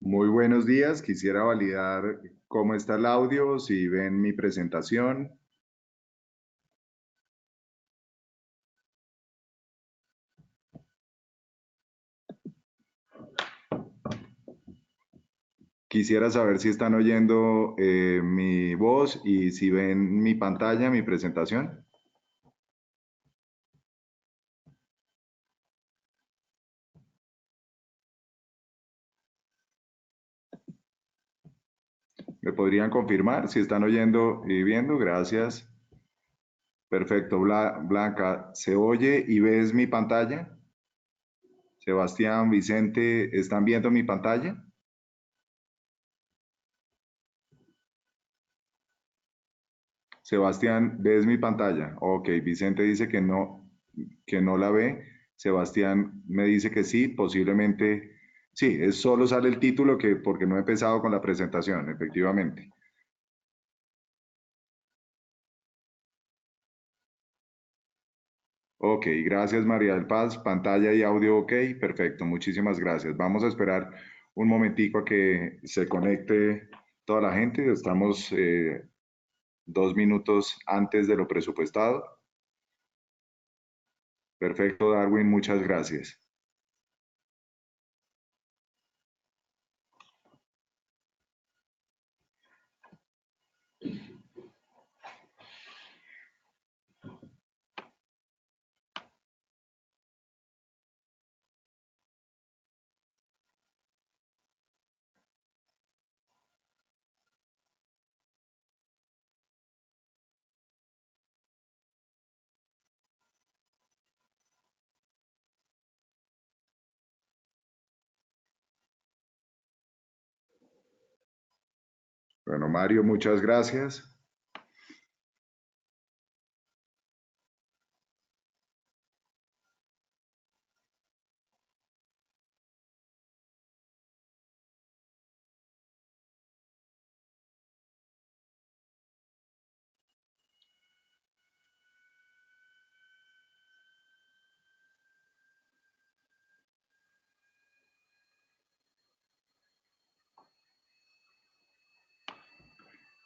Muy buenos días. Quisiera validar cómo está el audio, si ven mi presentación. Quisiera saber si están oyendo mi voz y si ven mi pantalla, mi presentación. ¿Me podrían confirmar si están oyendo y viendo? Gracias. Perfecto. Blanca, ¿se oye y ves mi pantalla? Sebastián, Vicente, ¿están viendo mi pantalla? Sebastián, ¿ves mi pantalla? Ok, Vicente dice que no la ve. Sebastián me dice que sí, posiblemente sí, es solo sale el título que porque no he empezado con la presentación, efectivamente. Ok, gracias María del Paz. Pantalla y audio ok, perfecto, muchísimas gracias. Vamos a esperar un momentico a que se conecte toda la gente. Estamos 2 minutos antes de lo presupuestado. Perfecto, Darwin, muchas gracias. Bueno, Mario, muchas gracias.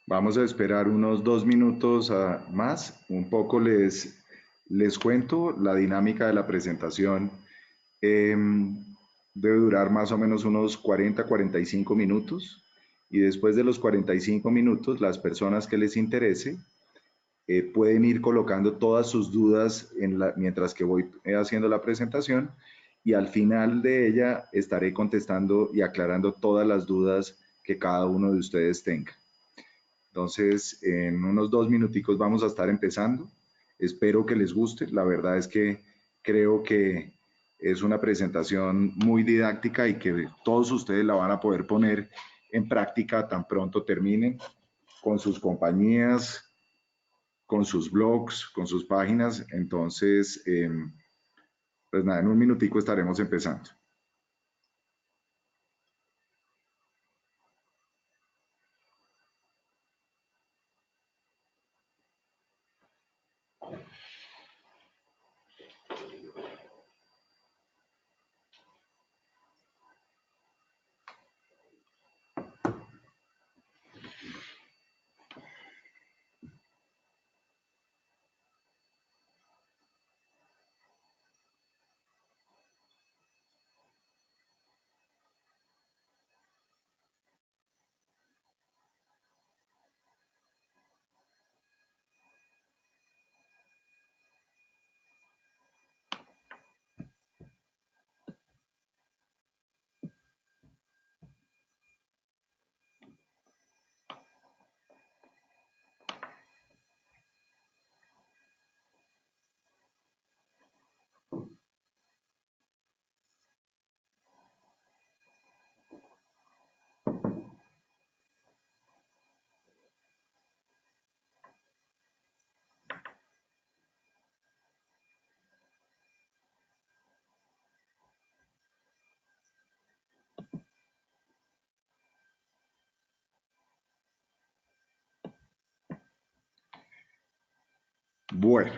Vamos a esperar unos 2 minutos más. Un poco les cuento la dinámica de la presentación. Debe durar más o menos unos 40-45 minutos. Y después de los 45 minutos, las personas que les interese pueden ir colocando todas sus dudas mientras que voy haciendo la presentación. Y al final de ella estaré contestando y aclarando todas las dudas que cada uno de ustedes tenga. Entonces, en unos 2 minuticos vamos a estar empezando. Espero que les guste. La verdad es que creo que es una presentación muy didáctica y que todos ustedes la van a poder poner en práctica tan pronto terminen con sus compañías, con sus blogs, con sus páginas. Entonces, pues nada, en un minutico estaremos empezando. Bueno,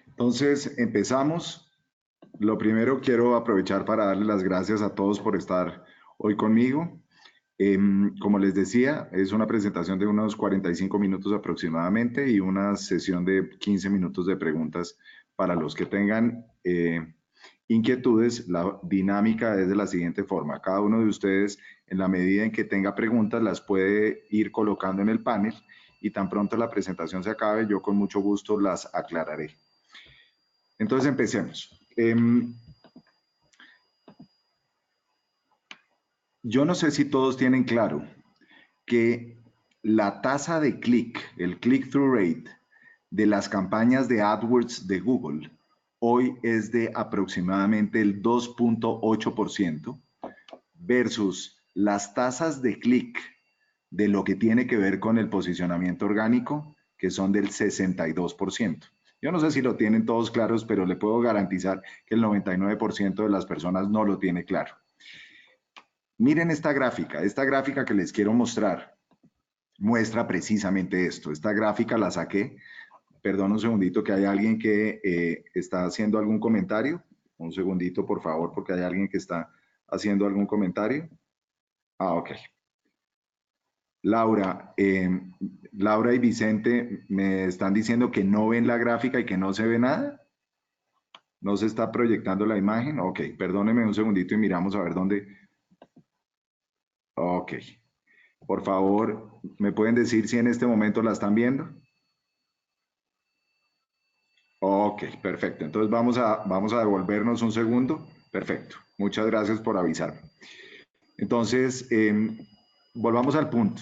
entonces empezamos. Lo primero quiero aprovechar para darle las gracias a todos por estar hoy conmigo. Como les decía, es una presentación de unos 45 minutos aproximadamente y una sesión de 15 minutos de preguntas para los que tengan inquietudes. La dinámica es de la siguiente forma. Cada uno de ustedes, en la medida en que tenga preguntas, las puede ir colocando en el panel y tan pronto la presentación se acabe, yo con mucho gusto las aclararé. Entonces empecemos. Yo no sé si todos tienen claro que la tasa de clic, el click-through rate de las campañas de AdWords de Google hoy es de aproximadamente el 2.8% versus las tasas de clic de lo que tiene que ver con el posicionamiento orgánico, que son del 62%. Yo no sé si lo tienen todos claros, pero le puedo garantizar que el 99% de las personas no lo tiene claro. Miren esta gráfica que les quiero mostrar muestra precisamente esto. Esta gráfica la saqué. Perdón un segundito que hay alguien que está haciendo algún comentario. Un segundito, por favor, porque hay alguien que está haciendo algún comentario. Ah, ok. Laura, Laura y Vicente me están diciendo que no ven la gráfica y que no se ve nada. ¿No se está proyectando la imagen? Ok, perdónenme un segundito y miramos a ver dónde. Ok. Por favor, ¿me pueden decir si en este momento la están viendo? Ok, perfecto. Entonces vamos a devolvernos un segundo. Perfecto. Muchas gracias por avisarme. Entonces, volvamos al punto.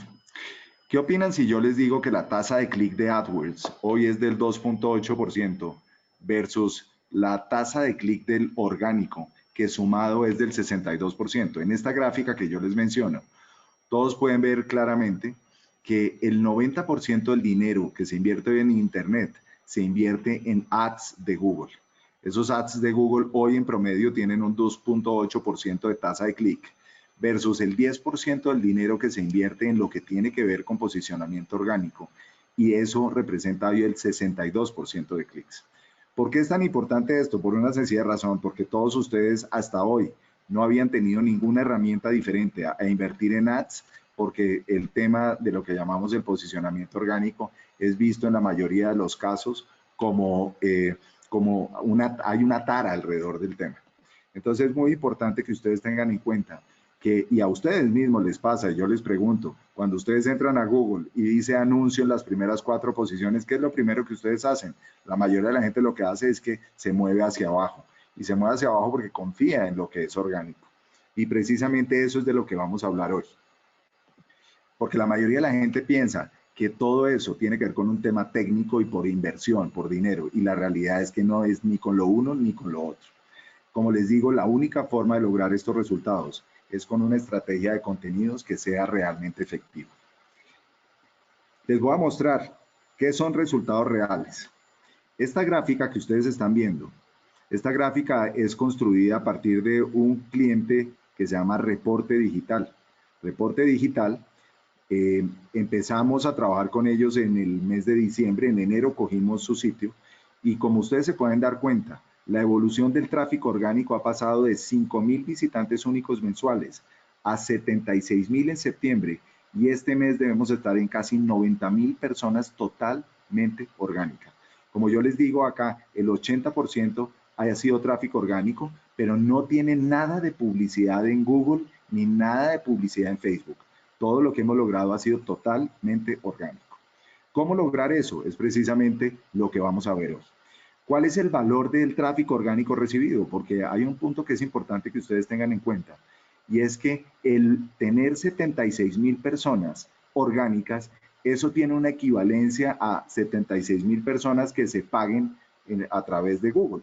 ¿Qué opinan si yo les digo que la tasa de clic de AdWords hoy es del 2.8% versus la tasa de clic del orgánico, que sumado es del 62%? En esta gráfica que yo les menciono, todos pueden ver claramente que el 90% del dinero que se invierte en Internet se invierte en ads de Google. Esos ads de Google hoy en promedio tienen un 2.8% de tasa de clic versus el 10% del dinero que se invierte en lo que tiene que ver con posicionamiento orgánico. Y eso representa hoy el 62% de clics. ¿Por qué es tan importante esto? Por una sencilla razón, porque todos ustedes hasta hoy no habían tenido ninguna herramienta diferente a invertir en ads, porque el tema de lo que llamamos el posicionamiento orgánico es visto en la mayoría de los casos como, hay una tara alrededor del tema. Entonces es muy importante que ustedes tengan en cuenta que, y a ustedes mismos les pasa, y yo les pregunto, cuando ustedes entran a Google y dice anuncio en las primeras 4 posiciones, ¿qué es lo primero que ustedes hacen? La mayoría de la gente lo que hace es que se mueve hacia abajo, y se mueve hacia abajo porque confía en lo que es orgánico. Y precisamente eso es de lo que vamos a hablar hoy. Porque la mayoría de la gente piensa que todo eso tiene que ver con un tema técnico y por inversión, por dinero, y la realidad es que no es ni con lo uno ni con lo otro. Como les digo, la única forma de lograr estos resultados es con una estrategia de contenidos que sea realmente efectiva. Les voy a mostrar qué son resultados reales. Esta gráfica que ustedes están viendo, esta gráfica es construida a partir de un cliente que se llama Reporte Digital. Reporte Digital, empezamos a trabajar con ellos en el mes de diciembre, en enero cogimos su sitio y como ustedes se pueden dar cuenta, la evolución del tráfico orgánico ha pasado de 5,000 visitantes únicos mensuales a 76,000 en septiembre y este mes debemos estar en casi 90,000 personas totalmente orgánicas. Como yo les digo acá, el 80% haya sido tráfico orgánico, pero no tiene nada de publicidad en Google ni nada de publicidad en Facebook. Todo lo que hemos logrado ha sido totalmente orgánico. ¿Cómo lograr eso? Es precisamente lo que vamos a ver hoy. ¿Cuál es el valor del tráfico orgánico recibido? Porque hay un punto que es importante que ustedes tengan en cuenta, y es que el tener 76,000 personas orgánicas, eso tiene una equivalencia a 76,000 personas que se paguen a través de Google.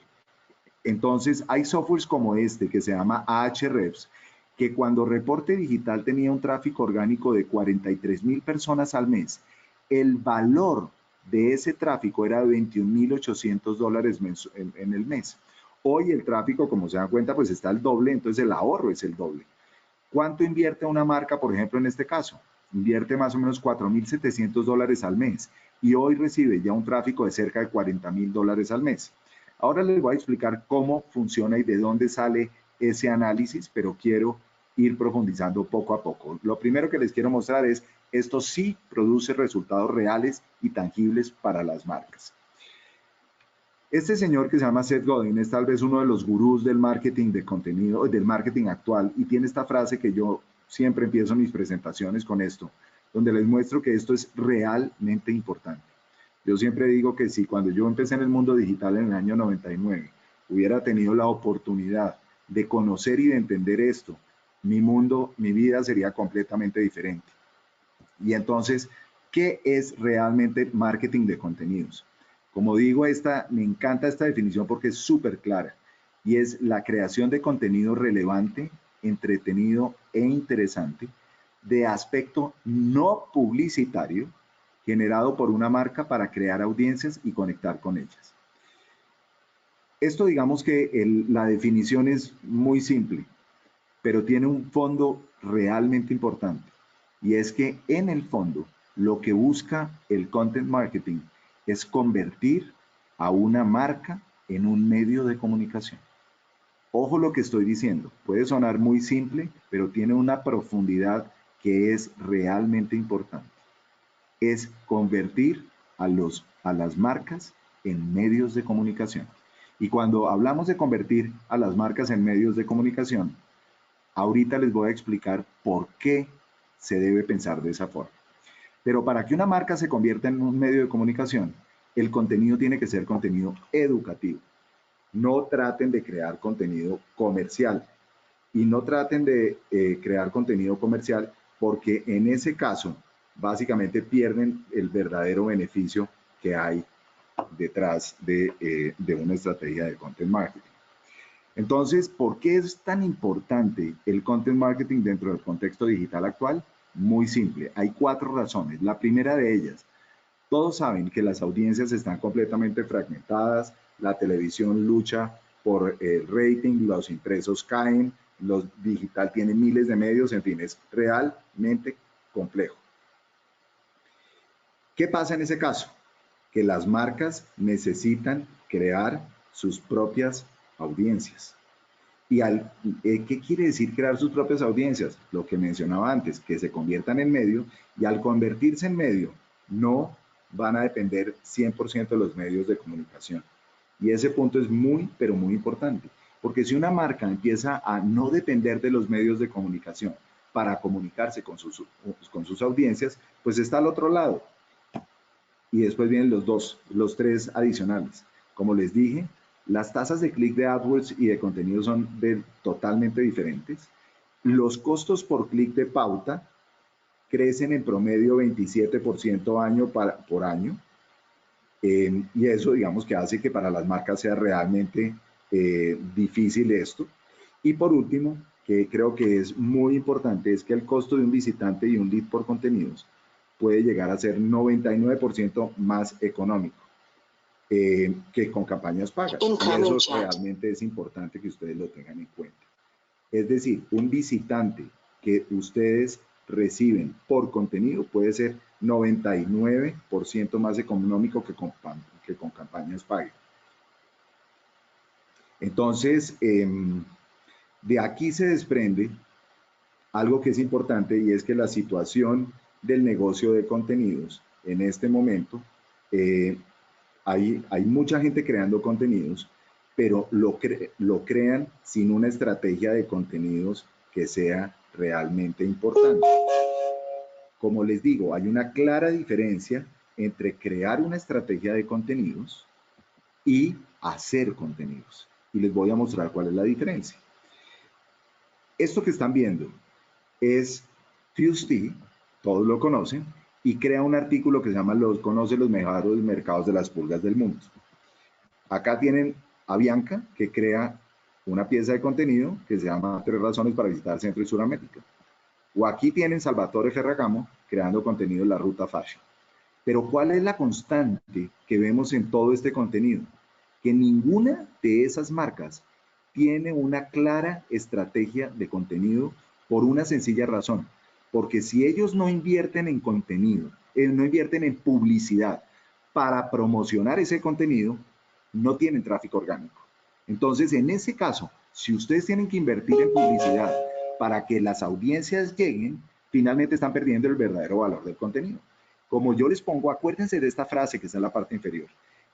Entonces, hay softwares como este que se llama Ahrefs, que cuando Reporte Digital tenía un tráfico orgánico de 43,000 personas al mes, el valor de ese tráfico era de $21,800 en el mes. Hoy el tráfico, como se dan cuenta, pues está el doble, entonces el ahorro es el doble. ¿Cuánto invierte una marca, por ejemplo, en este caso? Invierte más o menos $4,700 al mes y hoy recibe ya un tráfico de cerca de $40,000 al mes. Ahora les voy a explicar cómo funciona y de dónde sale ese análisis, pero quiero ir profundizando poco a poco. Lo primero que les quiero mostrar es, esto sí produce resultados reales y tangibles para las marcas. Este señor que se llama Seth Godin es tal vez uno de los gurús del marketing de contenido, del marketing actual, y tiene esta frase que yo siempre empiezo mis presentaciones con esto, donde les muestro que esto es realmente importante. Yo siempre digo que si cuando yo empecé en el mundo digital en el año 99 hubiera tenido la oportunidad de conocer y de entender esto, mi mundo, mi vida sería completamente diferente. Y entonces, ¿qué es realmente marketing de contenidos? Como digo, me encanta esta definición porque es súper clara y es la creación de contenido relevante, entretenido e interesante de aspecto no publicitario generado por una marca para crear audiencias y conectar con ellas. Esto digamos que la definición es muy simple, pero tiene un fondo realmente importante. Y es que en el fondo lo que busca el content marketing es convertir a una marca en un medio de comunicación. Ojo lo que estoy diciendo, puede sonar muy simple, pero tiene una profundidad que es realmente importante. Es convertir a las marcas en medios de comunicación. Y cuando hablamos de convertir a las marcas en medios de comunicación, ahorita les voy a explicar por qué se debe pensar de esa forma. Pero para que una marca se convierta en un medio de comunicación, el contenido tiene que ser contenido educativo. No traten de crear contenido comercial y no traten de crear contenido comercial porque en ese caso básicamente pierden el verdadero beneficio que hay detrás de una estrategia de content marketing. Entonces, ¿por qué es tan importante el content marketing dentro del contexto digital actual? Muy simple, hay 4 razones. La primera de ellas, todos saben que las audiencias están completamente fragmentadas, la televisión lucha por el rating, los impresos caen, los digital tiene miles de medios, en fin, es realmente complejo. ¿Qué pasa en ese caso? Que las marcas necesitan crear sus propias audiencias. ¿Qué quiere decir crear sus propias audiencias? Lo que mencionaba antes, que se conviertan en medio y al convertirse en medio no van a depender 100% de los medios de comunicación. Y ese punto es muy, pero muy importante, porque si una marca empieza a no depender de los medios de comunicación para comunicarse con sus audiencias, pues está al otro lado. Y después vienen los 3 adicionales. Como les dije, las tasas de clic de AdWords y de contenido son totalmente diferentes. Los costos por clic de pauta crecen en promedio 27% por año. Y eso, digamos, que hace que para las marcas sea realmente difícil esto. Y por último, que creo que es muy importante, es que el costo de un visitante y un lead por contenidos puede llegar a ser 99% más económico que con campañas pagas. Y eso realmente es importante que ustedes lo tengan en cuenta. Es decir, un visitante que ustedes reciben por contenido puede ser 99% más económico que con campañas pagas. Entonces, de aquí se desprende algo que es importante y es que la situación del negocio de contenidos en este momento, hay mucha gente creando contenidos, pero lo crean sin una estrategia de contenidos que sea realmente importante. Como les digo, hay una clara diferencia entre crear una estrategia de contenidos y hacer contenidos. Y les voy a mostrar cuál es la diferencia. Esto que están viendo es Fusty, todos lo conocen, y crea un artículo que se llama Conoce los mejores mercados de las pulgas del mundo. Acá tienen a Bianca, que crea una pieza de contenido que se llama 3 razones para visitar Centro y Suramérica. O aquí tienen Salvatore Ferragamo creando contenido en la ruta fashion. Pero ¿cuál es la constante que vemos en todo este contenido? Que ninguna de esas marcas tiene una clara estrategia de contenido por una sencilla razón. Porque si ellos no invierten en contenido, no invierten en publicidad para promocionar ese contenido, no tienen tráfico orgánico. Entonces, en ese caso, si ustedes tienen que invertir en publicidad para que las audiencias lleguen, finalmente están perdiendo el verdadero valor del contenido. Como yo les pongo, acuérdense de esta frase que está en la parte inferior.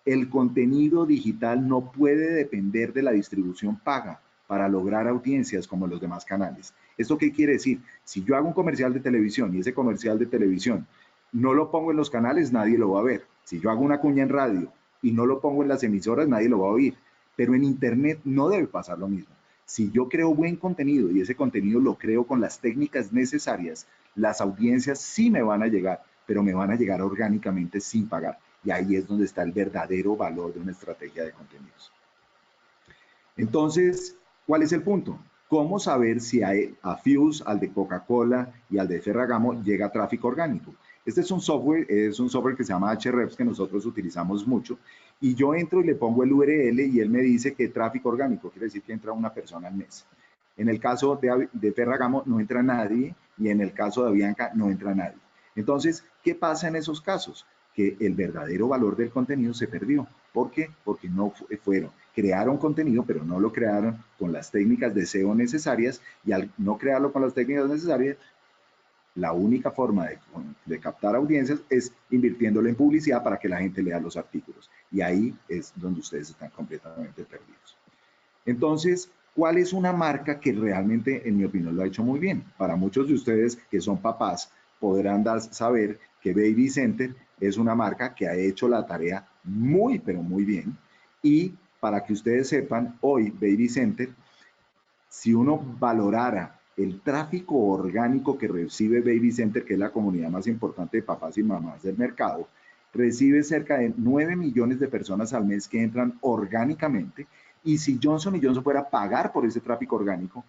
El contenido digital no puede depender de la distribución paga para lograr audiencias como los demás canales. ¿Esto qué quiere decir? Si yo hago un comercial de televisión y ese comercial de televisión no lo pongo en los canales, nadie lo va a ver. Si yo hago una cuña en radio y no lo pongo en las emisoras, nadie lo va a oír. Pero en Internet no debe pasar lo mismo. Si yo creo buen contenido y ese contenido lo creo con las técnicas necesarias, las audiencias sí me van a llegar, pero me van a llegar orgánicamente sin pagar. Y ahí es donde está el verdadero valor de una estrategia de contenidos. Entonces, ¿cuál es el punto? ¿Cómo saber si a Fuse, al de Coca-Cola y al de Ferragamo llega tráfico orgánico? Este es un software que se llama Ahrefs que nosotros utilizamos mucho y yo entro y le pongo el URL y él me dice que tráfico orgánico, quiere decir que entra una persona al mes. En el caso de Ferragamo no entra nadie y en el caso de Avianca no entra nadie. Entonces, ¿qué pasa en esos casos? Que el verdadero valor del contenido se perdió. ¿Por qué? Porque no crearon contenido, pero no lo crearon con las técnicas de SEO necesarias y al no crearlo con las técnicas necesarias, la única forma de captar audiencias es invirtiéndolo en publicidad para que la gente lea los artículos. Y ahí es donde ustedes están completamente perdidos. Entonces, ¿cuál es una marca que realmente, en mi opinión, lo ha hecho muy bien? Para muchos de ustedes que son papás, podrán saber que Baby Center es una marca que ha hecho la tarea muy, pero muy bien. Y para que ustedes sepan, hoy Baby Center, si uno valorara el tráfico orgánico que recibe Baby Center, que es la comunidad más importante de papás y mamás del mercado, recibe cerca de 9 millones de personas al mes que entran orgánicamente. Y si Johnson Johnson fuera a pagar por ese tráfico orgánico,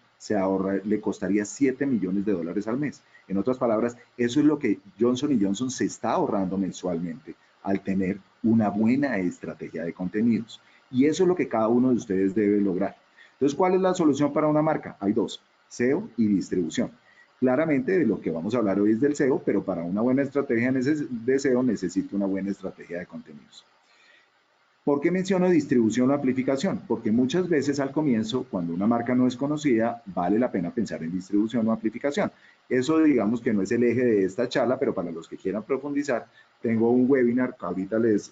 le costaría 7 millones de dólares al mes. En otras palabras, eso es lo que Johnson Johnson se está ahorrando mensualmente al tener una buena estrategia de contenidos. Y eso es lo que cada uno de ustedes debe lograr. Entonces, ¿cuál es la solución para una marca? Hay dos, SEO y distribución. Claramente de lo que vamos a hablar hoy es del SEO, pero para una buena estrategia de SEO necesito una buena estrategia de contenidos. ¿Por qué menciono distribución o amplificación? Porque muchas veces al comienzo, cuando una marca no es conocida, vale la pena pensar en distribución o amplificación. Eso digamos que no es el eje de esta charla, pero para los que quieran profundizar, tengo un webinar que ahorita les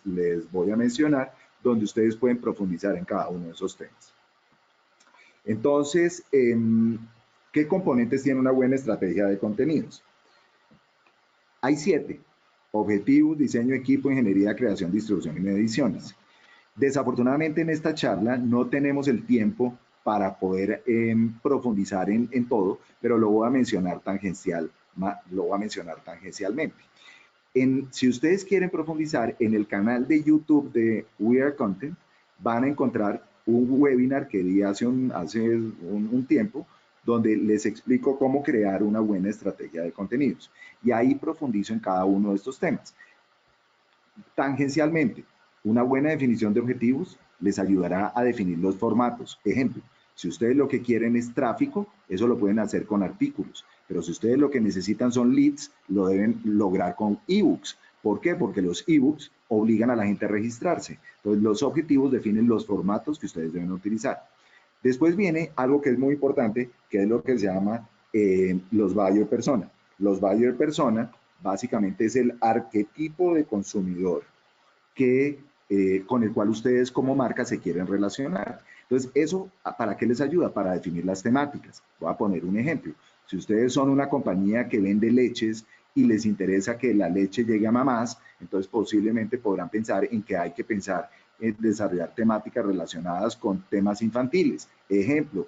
voy a mencionar, donde ustedes pueden profundizar en cada uno de esos temas. Entonces, ¿qué componentes tiene una buena estrategia de contenidos? Hay 7. Objetivos, diseño, equipo, ingeniería, creación, distribución y mediciones. Desafortunadamente en esta charla no tenemos el tiempo para poder profundizar en todo, pero lo voy a mencionar tangencialmente. Si ustedes quieren profundizar en el canal de YouTube de We Are Content, van a encontrar un webinar que di hace un tiempo, donde les explico cómo crear una buena estrategia de contenidos. Y ahí profundizo en cada uno de estos temas. Tangencialmente, una buena definición de objetivos les ayudará a definir los formatos. Ejemplo, si ustedes lo que quieren es tráfico, eso lo pueden hacer con artículos. Pero si ustedes lo que necesitan son leads, lo deben lograr con ebooks. ¿Por qué? Porque los ebooks obligan a la gente a registrarse. Entonces, los objetivos definen los formatos que ustedes deben utilizar. Después viene algo que es muy importante, que es lo que se llama los buyer persona. Los buyer persona básicamente es el arquetipo de consumidor con el cual ustedes como marca se quieren relacionar. Entonces, ¿eso para qué les ayuda? Para definir las temáticas. Voy a poner un ejemplo. Si ustedes son una compañía que vende leches y les interesa que la leche llegue a mamás, entonces posiblemente podrán pensar en que hay que pensar en desarrollar temáticas relacionadas con temas infantiles. Ejemplo,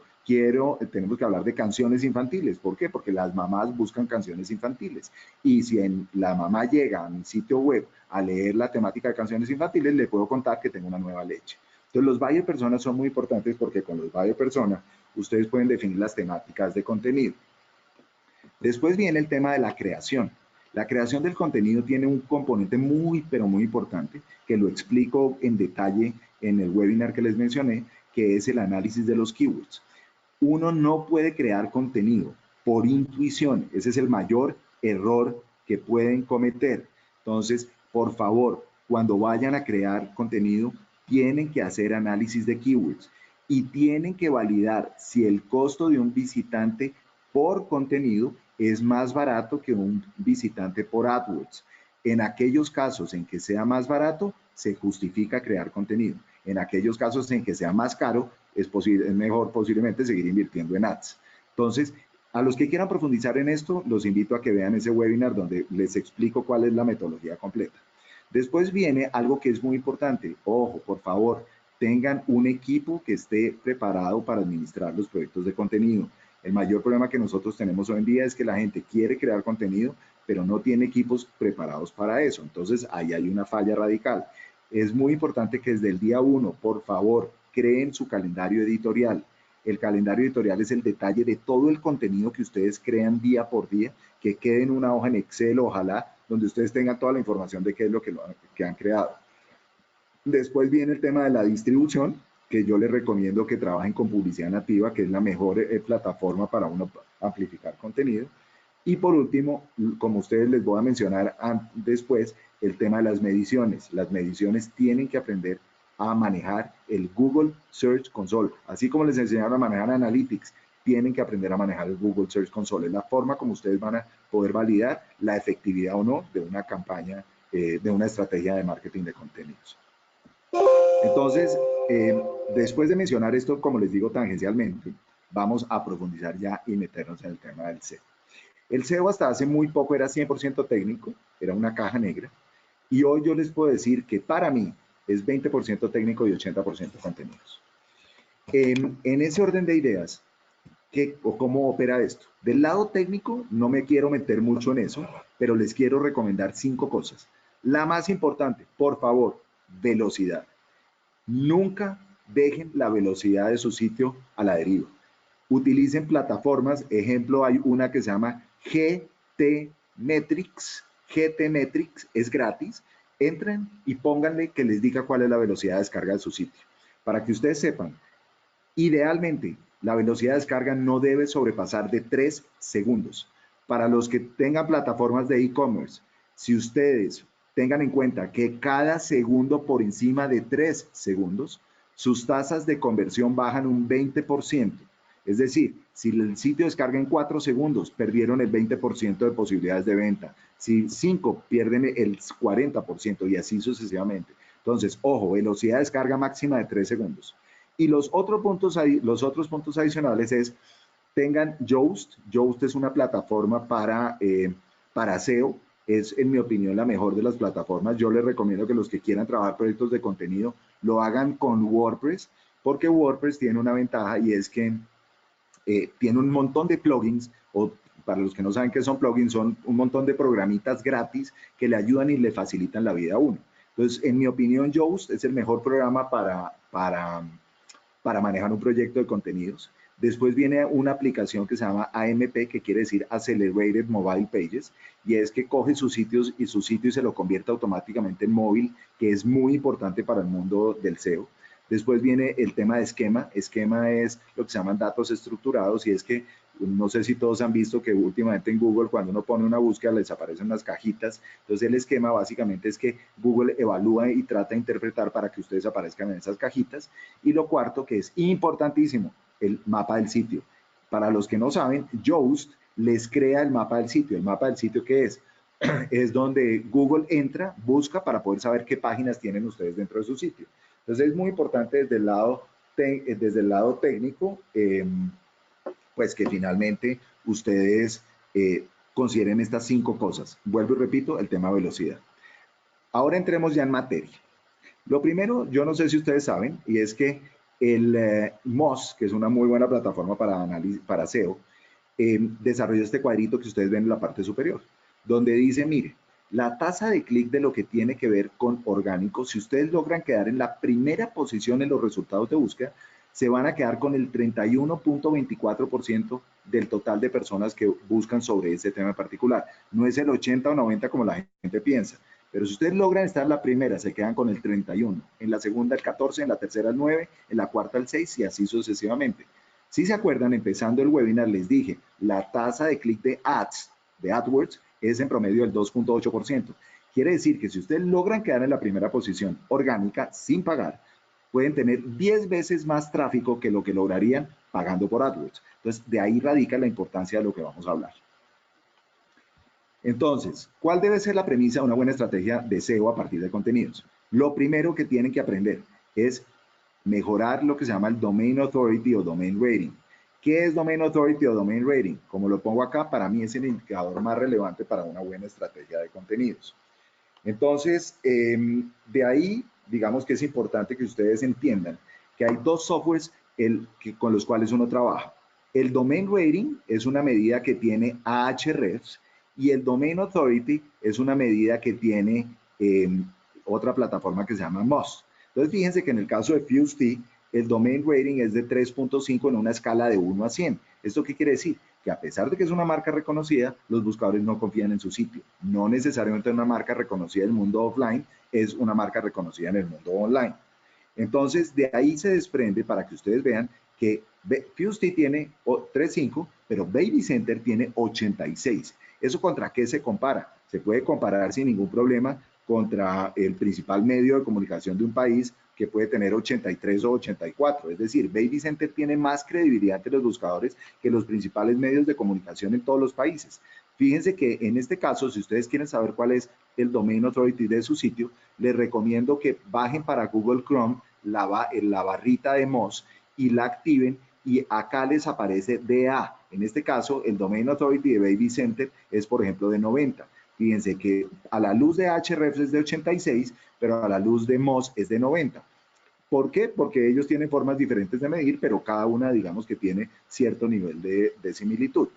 tenemos que hablar de canciones infantiles. ¿Por qué? Porque las mamás buscan canciones infantiles. Y si la mamá llega a mi sitio web a leer la temática de canciones infantiles, le puedo contar que tengo una nueva leche. Entonces, los buyer personas son muy importantes porque con los buyer personas ustedes pueden definir las temáticas de contenido. Después viene el tema de la creación. La creación del contenido tiene un componente muy, pero muy importante, que lo explico en detalle en el webinar que les mencioné, que es el análisis de los keywords. Uno no puede crear contenido por intuición. Ese es el mayor error que pueden cometer. Entonces, por favor, cuando vayan a crear contenido, tienen que hacer análisis de keywords y tienen que validar si el costo de un visitante por contenido es más barato que un visitante por AdWords. En aquellos casos en que sea más barato, se justifica crear contenido. En aquellos casos en que sea más caro, es mejor posiblemente seguir invirtiendo en ads. Entonces, a los que quieran profundizar en esto, los invito a que vean ese webinar donde les explico cuál es la metodología completa. Después viene algo que es muy importante. Ojo, por favor, tengan un equipo que esté preparado para administrar los proyectos de contenido. El mayor problema que nosotros tenemos hoy en día es que la gente quiere crear contenido, pero no tiene equipos preparados para eso. Entonces, ahí hay una falla radical. Es muy importante que desde el día 1, por favor, creen su calendario editorial. El calendario editorial es el detalle de todo el contenido que ustedes crean día por día, que quede en una hoja en Excel, ojalá, donde ustedes tengan toda la información de qué es lo que han creado. Después viene el tema de la distribución, que yo les recomiendo que trabajen con publicidad nativa, que es la mejor plataforma para uno amplificar contenido. Y por último, como ustedes les voy a mencionar después, el tema de las mediciones. Las mediciones tienen que aprender a manejar el Google Search Console. Así como les enseñaron a manejar Analytics, tienen que aprender a manejar el Google Search Console. Es la forma como ustedes van a poder validar la efectividad o no de una campaña, de una estrategia de marketing de contenidos. Entonces, después de mencionar esto, como les digo tangencialmente, vamos a profundizar ya y meternos en el tema del SEO. El SEO hasta hace muy poco era 100% técnico, era una caja negra, y hoy yo les puedo decir que para mí es 20% técnico y 80% contenidos. En ese orden de ideas, ¿cómo opera esto? Del lado técnico, no me quiero meter mucho en eso, pero les quiero recomendar 5 cosas. La más importante, por favor, velocidad. Nunca dejen la velocidad de su sitio a la deriva. Utilicen plataformas, ejemplo, hay una que se llama GTmetrix. GTmetrix es gratis. Entren y pónganle que les diga cuál es la velocidad de descarga de su sitio. Para que ustedes sepan, idealmente, la velocidad de descarga no debe sobrepasar de 3 segundos. Para los que tengan plataformas de e-commerce, si ustedes tengan en cuenta que cada segundo por encima de 3 segundos, sus tasas de conversión bajan un 20%. Es decir, si el sitio descarga en 4 segundos, perdieron el 20% de posibilidades de venta. Si 5, pierden el 40% y así sucesivamente. Entonces, ojo, velocidad de descarga máxima de 3 segundos. Y los otros puntos adicionales es, tengan Yoast. Yoast es una plataforma para SEO. Es, en mi opinión, la mejor de las plataformas. Yo les recomiendo que los que quieran trabajar proyectos de contenido lo hagan con WordPress, porque WordPress tiene una ventaja y es que tiene un montón de plugins, o para los que no saben qué son plugins, son un montón de programitas gratis que le ayudan y le facilitan la vida a uno. Entonces, en mi opinión, Yoast es el mejor programa para manejar un proyecto de contenidos. Después viene una aplicación que se llama AMP, que quiere decir Accelerated Mobile Pages, y es que coge sus sitios y se lo convierte automáticamente en móvil, que es muy importante para el mundo del SEO. Después viene el tema de esquema. Esquema es lo que se llaman datos estructurados, y es que no sé si todos han visto que últimamente en Google, cuando uno pone una búsqueda, les aparecen unas cajitas. Entonces el esquema básicamente es que Google evalúa y trata de interpretar para que ustedes aparezcan en esas cajitas. Y lo cuarto, que es importantísimo, el mapa del sitio. Para los que no saben, Yoast les crea el mapa del sitio. ¿El mapa del sitio qué es? Es donde Google entra, busca para poder saber qué páginas tienen ustedes dentro de su sitio. Entonces es muy importante desde el lado técnico, pues que finalmente ustedes consideren estas 5 cosas. Vuelvo y repito, el tema velocidad. Ahora entremos ya en materia. Lo primero, yo no sé si ustedes saben, y es que el Moz, que es una muy buena plataforma para SEO, desarrolló este cuadrito que ustedes ven en la parte superior, donde dice, mire, la tasa de clic de lo que tiene que ver con orgánico, si ustedes logran quedar en la primera posición en los resultados de búsqueda, se van a quedar con el 31.24% del total de personas que buscan sobre ese tema en particular. No es el 80 o 90 como la gente piensa. Pero si ustedes logran estar en la primera, se quedan con el 31, en la segunda el 14, en la tercera el 9, en la cuarta el 6 y así sucesivamente. Si se acuerdan, empezando el webinar les dije, la tasa de clic de ads, de AdWords, es en promedio del 2.8%. Quiere decir que si ustedes logran quedar en la primera posición orgánica sin pagar, pueden tener 10 veces más tráfico que lo que lograrían pagando por AdWords. Entonces, de ahí radica la importancia de lo que vamos a hablar. Entonces, ¿cuál debe ser la premisa de una buena estrategia de SEO a partir de contenidos? Lo primero que tienen que aprender es mejorar lo que se llama el Domain Authority o Domain Rating. ¿Qué es Domain Authority o Domain Rating? Como lo pongo acá, para mí es el indicador más relevante para una buena estrategia de contenidos. Entonces, de ahí, digamos que es importante que ustedes entiendan que hay dos softwares con los cuales uno trabaja. El Domain Rating es una medida que tiene Ahrefs y el Domain Authority es una medida que tiene otra plataforma que se llama Moz. Entonces, fíjense que en el caso de Fused, el Domain Rating es de 3.5 en una escala de 1 a 100. ¿Esto qué quiere decir? Que a pesar de que es una marca reconocida, los buscadores no confían en su sitio. No necesariamente una marca reconocida en el mundo offline es una marca reconocida en el mundo online. Entonces, de ahí se desprende para que ustedes vean que Fused tiene 3.5, pero Baby Center tiene 86. ¿Eso contra qué se compara? Se puede comparar sin ningún problema contra el principal medio de comunicación de un país que puede tener 83 o 84. Es decir, Baby Center tiene más credibilidad ante los buscadores que los principales medios de comunicación en todos los países. Fíjense que en este caso, si ustedes quieren saber cuál es el Domain Authority de su sitio, les recomiendo que bajen para Google Chrome la barrita de Moz y la activen y acá les aparece DA. En este caso, el Domain Authority de Baby Center es, por ejemplo, de 90. Fíjense que a la luz de Ahrefs es de 86, pero a la luz de Moz es de 90. ¿Por qué? Porque ellos tienen formas diferentes de medir, pero cada una, digamos que tiene cierto nivel de similitud.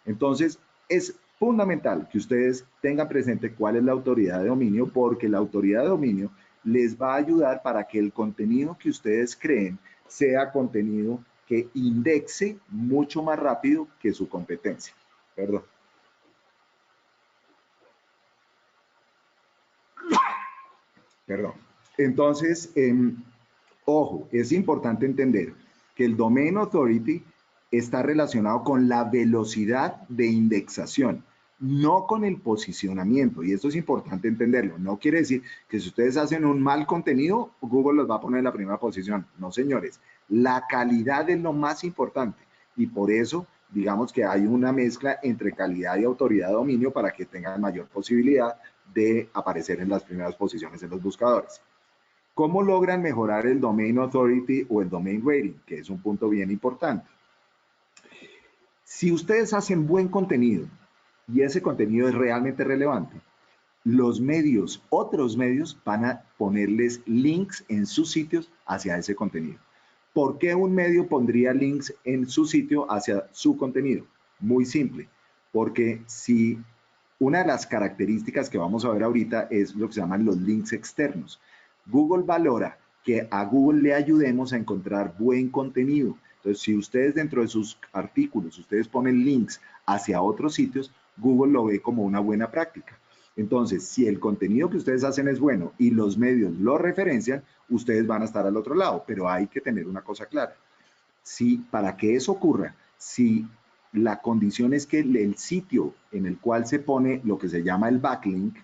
Entonces, es fundamental que ustedes tengan presente cuál es la autoridad de dominio, porque la autoridad de dominio les va a ayudar para que el contenido que ustedes creen sea contenido que indexe mucho más rápido que su competencia. Perdón. Perdón. Entonces, ojo, es importante entender que el Domain Authority está relacionado con la velocidad de indexación, no con el posicionamiento. Y esto es importante entenderlo. No quiere decir que si ustedes hacen un mal contenido, Google los va a poner en la primera posición. No, señores. La calidad es lo más importante. Y por eso, digamos que hay una mezcla entre calidad y autoridad de dominio para que tengan mayor posibilidad de aparecer en las primeras posiciones en los buscadores. ¿Cómo logran mejorar el Domain Authority o el Domain Rating? Que es un punto bien importante. Si ustedes hacen buen contenido y ese contenido es realmente relevante, los medios, otros medios, van a ponerles links en sus sitios hacia ese contenido. ¿Por qué un medio pondría links en su sitio hacia su contenido? Muy simple, porque si una de las características que vamos a ver ahorita es lo que se llaman los links externos. Google valora que a Google le ayudemos a encontrar buen contenido. Entonces, si ustedes dentro de sus artículos, ustedes ponen links hacia otros sitios, Google lo ve como una buena práctica. Entonces, si el contenido que ustedes hacen es bueno y los medios lo referencian, ustedes van a estar al otro lado, pero hay que tener una cosa clara. Si para que eso ocurra, si la condición es que el sitio en el cual se pone lo que se llama el backlink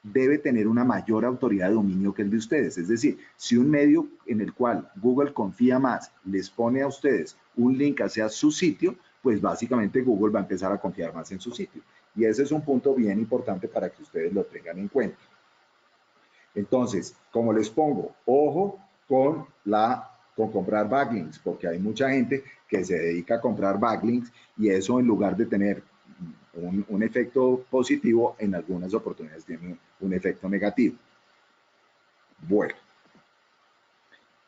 debe tener una mayor autoridad de dominio que el de ustedes. Es decir, si un medio en el cual Google confía más les pone a ustedes un link hacia su sitio, pues básicamente Google va a empezar a confiar más en su sitio. Y ese es un punto bien importante para que ustedes lo tengan en cuenta. Entonces, como les pongo, ojo con comprar backlinks, porque hay mucha gente que se dedica a comprar backlinks y eso en lugar de tener un efecto positivo, en algunas oportunidades tiene un efecto negativo. Bueno,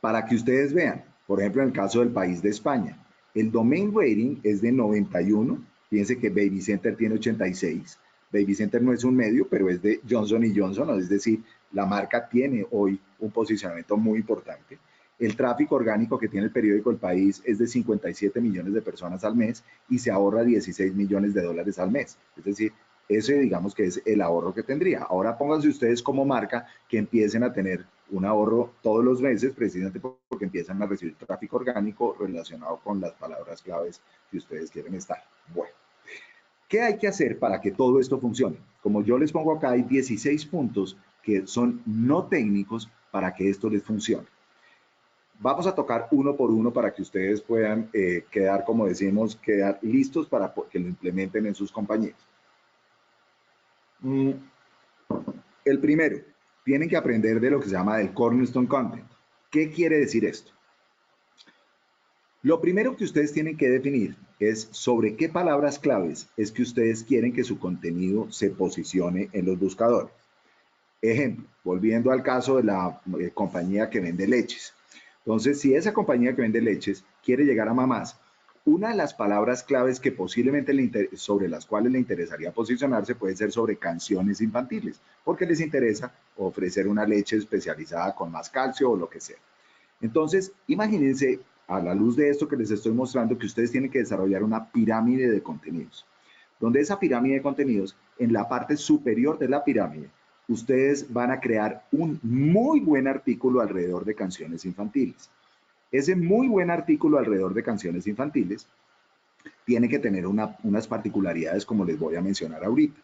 para que ustedes vean, por ejemplo, en el caso del país de España, el domain rating es de 91, fíjense que Baby Center tiene 86, Baby Center no es un medio, pero es de Johnson & Johnson, es decir, la marca tiene hoy un posicionamiento muy importante. El tráfico orgánico que tiene el periódico El País es de 57 millones de personas al mes y se ahorra 16 millones de dólares al mes. Es decir, ese digamos que es el ahorro que tendría. Ahora pónganse ustedes como marca que empiecen a tener un ahorro todos los meses, precisamente porque empiezan a recibir tráfico orgánico relacionado con las palabras claves que ustedes quieren estar. Bueno, ¿qué hay que hacer para que todo esto funcione? Como yo les pongo acá, hay 16 puntos que son no técnicos para que esto les funcione. Vamos a tocar uno por uno para que ustedes puedan quedar, como decimos, quedar listos para que lo implementen en sus compañías. El primero, tienen que aprender de lo que se llama el Cornerstone Content. ¿Qué quiere decir esto? Lo primero que ustedes tienen que definir es sobre qué palabras claves es que ustedes quieren que su contenido se posicione en los buscadores. Ejemplo, volviendo al caso de la compañía que vende leches. Entonces, si esa compañía que vende leches quiere llegar a mamás, una de las palabras claves que posiblemente sobre las cuales le interesaría posicionarse puede ser sobre canciones infantiles, porque les interesa ofrecer una leche especializada con más calcio o lo que sea. Entonces, imagínense, a la luz de esto que les estoy mostrando, que ustedes tienen que desarrollar una pirámide de contenidos, donde esa pirámide de contenidos, en la parte superior de la pirámide, ustedes van a crear un muy buen artículo alrededor de canciones infantiles. Ese muy buen artículo alrededor de canciones infantiles tiene que tener unas particularidades como les voy a mencionar ahorita.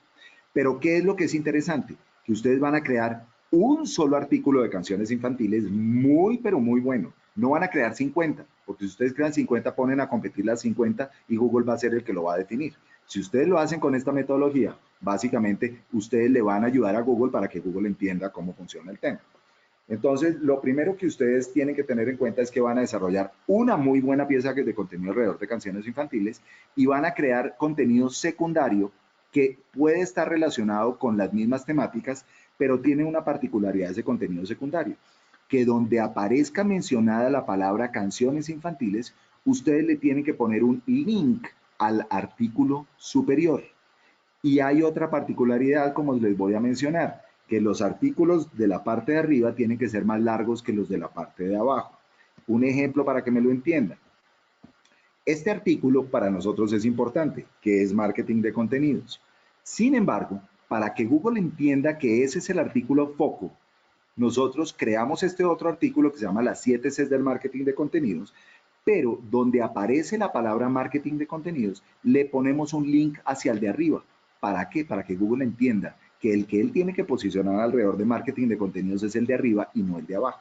Pero ¿qué es lo que es interesante? Que ustedes van a crear un solo artículo de canciones infantiles muy, pero muy bueno. No van a crear 50, porque si ustedes crean 50, ponen a competir las 50 y Google va a ser el que lo va a definir. Si ustedes lo hacen con esta metodología, básicamente ustedes le van a ayudar a Google para que Google entienda cómo funciona el tema. Entonces, lo primero que ustedes tienen que tener en cuenta es que van a desarrollar una muy buena pieza de contenido alrededor de canciones infantiles y van a crear contenido secundario que puede estar relacionado con las mismas temáticas, pero tiene una particularidad ese contenido secundario, que donde aparezca mencionada la palabra canciones infantiles, ustedes le tienen que poner un link al artículo superior. Y hay otra particularidad, como les voy a mencionar, que los artículos de la parte de arriba tienen que ser más largos que los de la parte de abajo. Un ejemplo para que me lo entiendan. Este artículo para nosotros es importante, que es marketing de contenidos. Sin embargo, para que Google entienda que ese es el artículo foco, nosotros creamos este otro artículo que se llama las 7 Cs del marketing de contenidos, pero donde aparece la palabra marketing de contenidos, le ponemos un link hacia el de arriba. ¿Para qué? Para que Google entienda que el que él tiene que posicionar alrededor de marketing de contenidos es el de arriba y no el de abajo.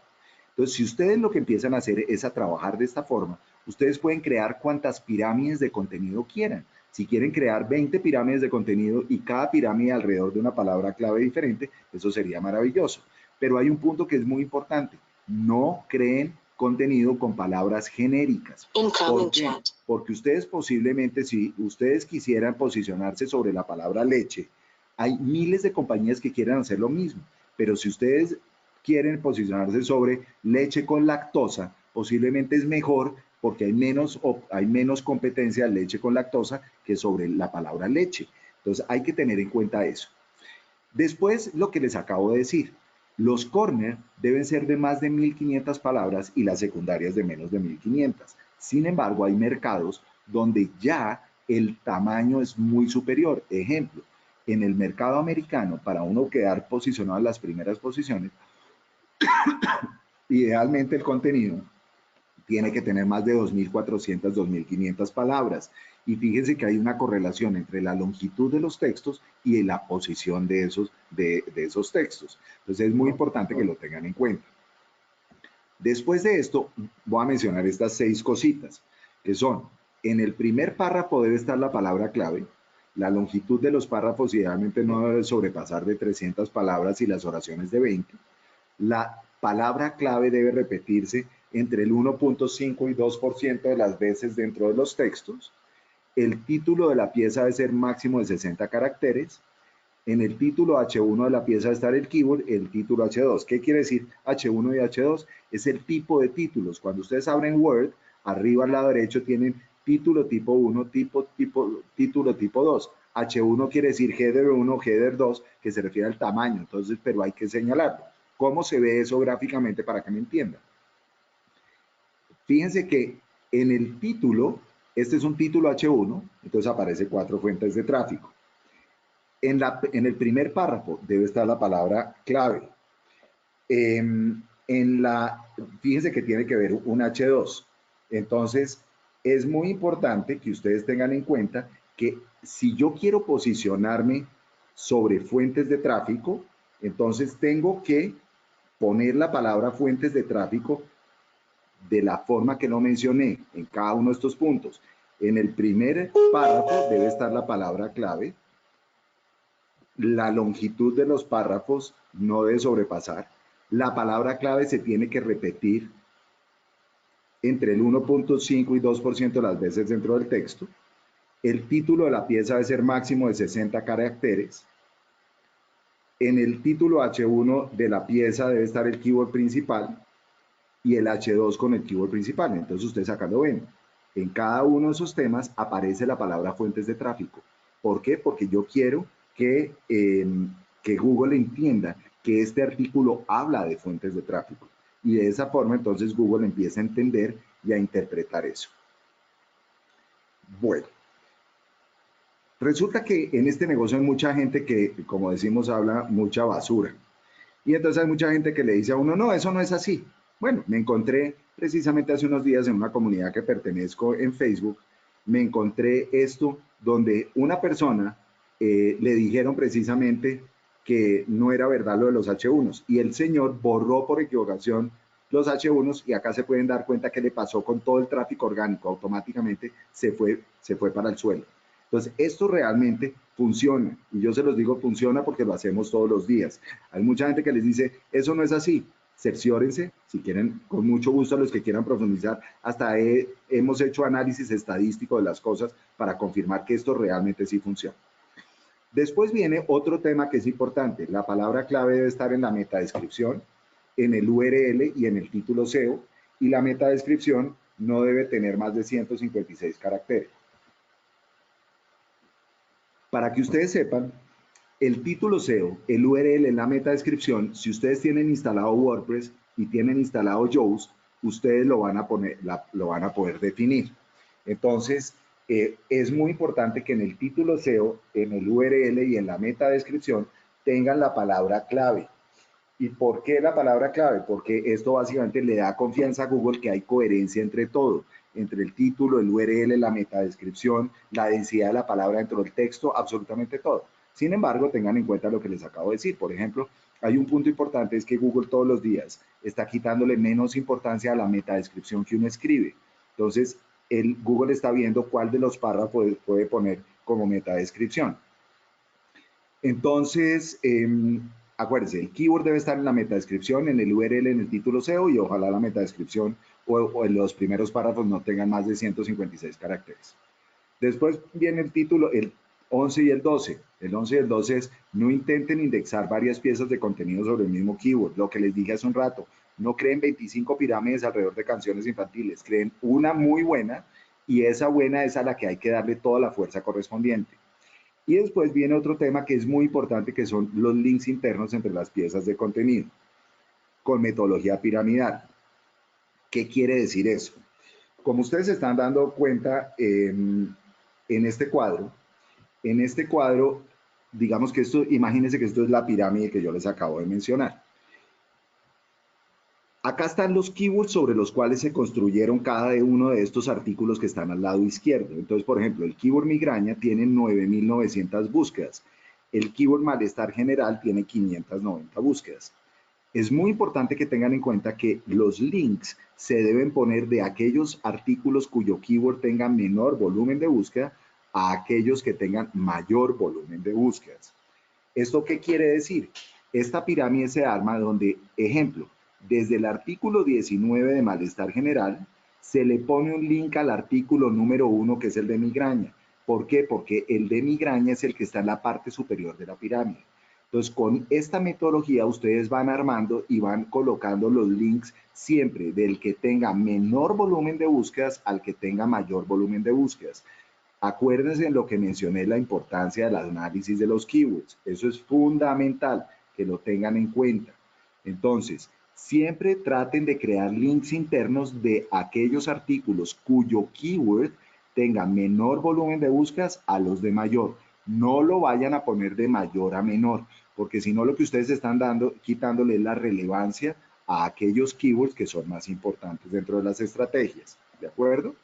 Entonces, si ustedes lo que empiezan a hacer es a trabajar de esta forma, ustedes pueden crear cuantas pirámides de contenido quieran. Si quieren crear 20 pirámides de contenido y cada pirámide alrededor de una palabra clave diferente, eso sería maravilloso. Pero hay un punto que es muy importante. No creen contenido con palabras genéricas. ¿Por qué? Porque ustedes posiblemente, si ustedes quisieran posicionarse sobre la palabra leche, hay miles de compañías que quieren hacer lo mismo. Pero si ustedes quieren posicionarse sobre leche con lactosa, posiblemente es mejor porque hay menos competencia de leche con lactosa que sobre la palabra leche. Entonces hay que tener en cuenta eso. Después, lo que les acabo de decir, los corner deben ser de más de 1500 palabras y las secundarias de menos de 1500. Sin embargo, hay mercados donde ya el tamaño es muy superior. Ejemplo, en el mercado americano, para uno quedar posicionado en las primeras posiciones, idealmente el contenido tiene que tener más de 2400, 2500 palabras. Y fíjense que hay una correlación entre la longitud de los textos y la posición de esos textos. Entonces es muy importante que lo tengan en cuenta. Después de esto, voy a mencionar estas 6 cositas, que son, en el primer párrafo debe estar la palabra clave, la longitud de los párrafos idealmente no debe sobrepasar de 300 palabras y las oraciones de 20. La palabra clave debe repetirse entre el 1.5 y 2% de las veces dentro de los textos. El título de la pieza debe ser máximo de 60 caracteres. En el título H1 de la pieza debe estar el keyword, el título H2. ¿Qué quiere decir H1 y H2? Es el tipo de títulos. Cuando ustedes abren Word, arriba al lado derecho tienen título tipo 1, título tipo 2. H1 quiere decir header 1, header 2, que se refiere al tamaño. Entonces, pero hay que señalarlo. ¿Cómo se ve eso gráficamente para que me entiendan? Fíjense que en el título, este es un título H1, entonces aparece 4 fuentes de tráfico. En el primer párrafo debe estar la palabra clave. Fíjense que tiene que ver un H2. Entonces, es muy importante que ustedes tengan en cuenta que si yo quiero posicionarme sobre fuentes de tráfico, entonces tengo que poner la palabra fuentes de tráfico de la forma que lo mencioné en cada uno de estos puntos. En el primer párrafo debe estar la palabra clave. La longitud de los párrafos no debe sobrepasar. La palabra clave se tiene que repetir entre el 1.5 y 2% de las veces dentro del texto. El título de la pieza debe ser máximo de 60 caracteres. En el título H1 de la pieza debe estar el keyword principal y el H2 con el keyword principal. Entonces ustedes acá lo ven. En cada uno de esos temas aparece la palabra fuentes de tráfico. ¿Por qué? Porque yo quiero que Google entienda que este artículo habla de fuentes de tráfico. Y de esa forma entonces Google empieza a entender y a interpretar eso. Bueno, resulta que en este negocio hay mucha gente que, como decimos, habla mucha basura. Y entonces hay mucha gente que le dice a uno, no, eso no es así. Bueno, me encontré precisamente hace unos días en una comunidad que pertenezco en Facebook, me encontré esto donde una persona le dijeron precisamente que no era verdad lo de los H1s y el señor borró por equivocación los H1s y acá se pueden dar cuenta que le pasó con todo el tráfico orgánico, automáticamente se fue para el suelo. Entonces, esto realmente funciona. Y yo se los digo, funciona porque lo hacemos todos los días. Hay mucha gente que les dice, eso no es así. Cerciórense, si quieren, con mucho gusto a los que quieran profundizar. Hasta hemos hecho análisis estadístico de las cosas para confirmar que esto realmente sí funciona. Después viene otro tema que es importante. La palabra clave debe estar en la metadescripción, en el URL y en el título SEO. Y la metadescripción no debe tener más de 156 caracteres. Para que ustedes sepan, el título SEO, el URL en la metadescripción, si ustedes tienen instalado WordPress y tienen instalado Yoast, ustedes lo van a poder definir. Entonces, es muy importante que en el título SEO, en el URL y en la metadescripción tengan la palabra clave. ¿Y por qué la palabra clave? Porque esto básicamente le da confianza a Google que hay coherencia entre todo, entre el título, el URL, la metadescripción, la densidad de la palabra dentro del texto, absolutamente todo. Sin embargo, tengan en cuenta lo que les acabo de decir. Por ejemplo, hay un punto importante, es que Google todos los días está quitándole menos importancia a la metadescripción que uno escribe. Entonces, Google está viendo cuál de los párrafos puede poner como metadescripción. Entonces, acuérdense, el keyword debe estar en la metadescripción, en el URL, en el título SEO y ojalá la metadescripción o en los primeros párrafos no tengan más de 156 caracteres. Después viene el título, el 11 y el 12. El 11 y el 12 es no intenten indexar varias piezas de contenido sobre el mismo keyword. Lo que les dije hace un rato, no creen 25 pirámides alrededor de canciones infantiles, creen una muy buena y esa buena es a la que hay que darle toda la fuerza correspondiente. Y después viene otro tema que es muy importante, que son los links internos entre las piezas de contenido, con metodología piramidal. ¿Qué quiere decir eso? Como ustedes se están dando cuenta en este cuadro, digamos que esto, imagínense que esto es la pirámide que yo les acabo de mencionar. Acá están los keywords sobre los cuales se construyeron cada uno de estos artículos que están al lado izquierdo. Entonces, por ejemplo, el keyword migraña tiene 9.900 búsquedas. El keyword malestar general tiene 590 búsquedas. Es muy importante que tengan en cuenta que los links se deben poner de aquellos artículos cuyo keyword tenga menor volumen de búsqueda a aquellos que tengan mayor volumen de búsquedas. ¿Esto qué quiere decir? Esta pirámide se arma donde, ejemplo, desde el artículo 19 de malestar general, se le pone un link al artículo número 1, que es el de migraña. ¿Por qué? Porque el de migraña es el que está en la parte superior de la pirámide. Entonces, con esta metodología ustedes van armando y van colocando los links siempre del que tenga menor volumen de búsquedas al que tenga mayor volumen de búsquedas. Acuérdense en lo que mencioné, la importancia del análisis de los keywords. Eso es fundamental que lo tengan en cuenta. Entonces, siempre traten de crear links internos de aquellos artículos cuyo keyword tenga menor volumen de búsquedas a los de mayor. No lo vayan a poner de mayor a menor, porque si no lo que ustedes están quitándole la relevancia a aquellos keywords que son más importantes dentro de las estrategias. ¿De acuerdo?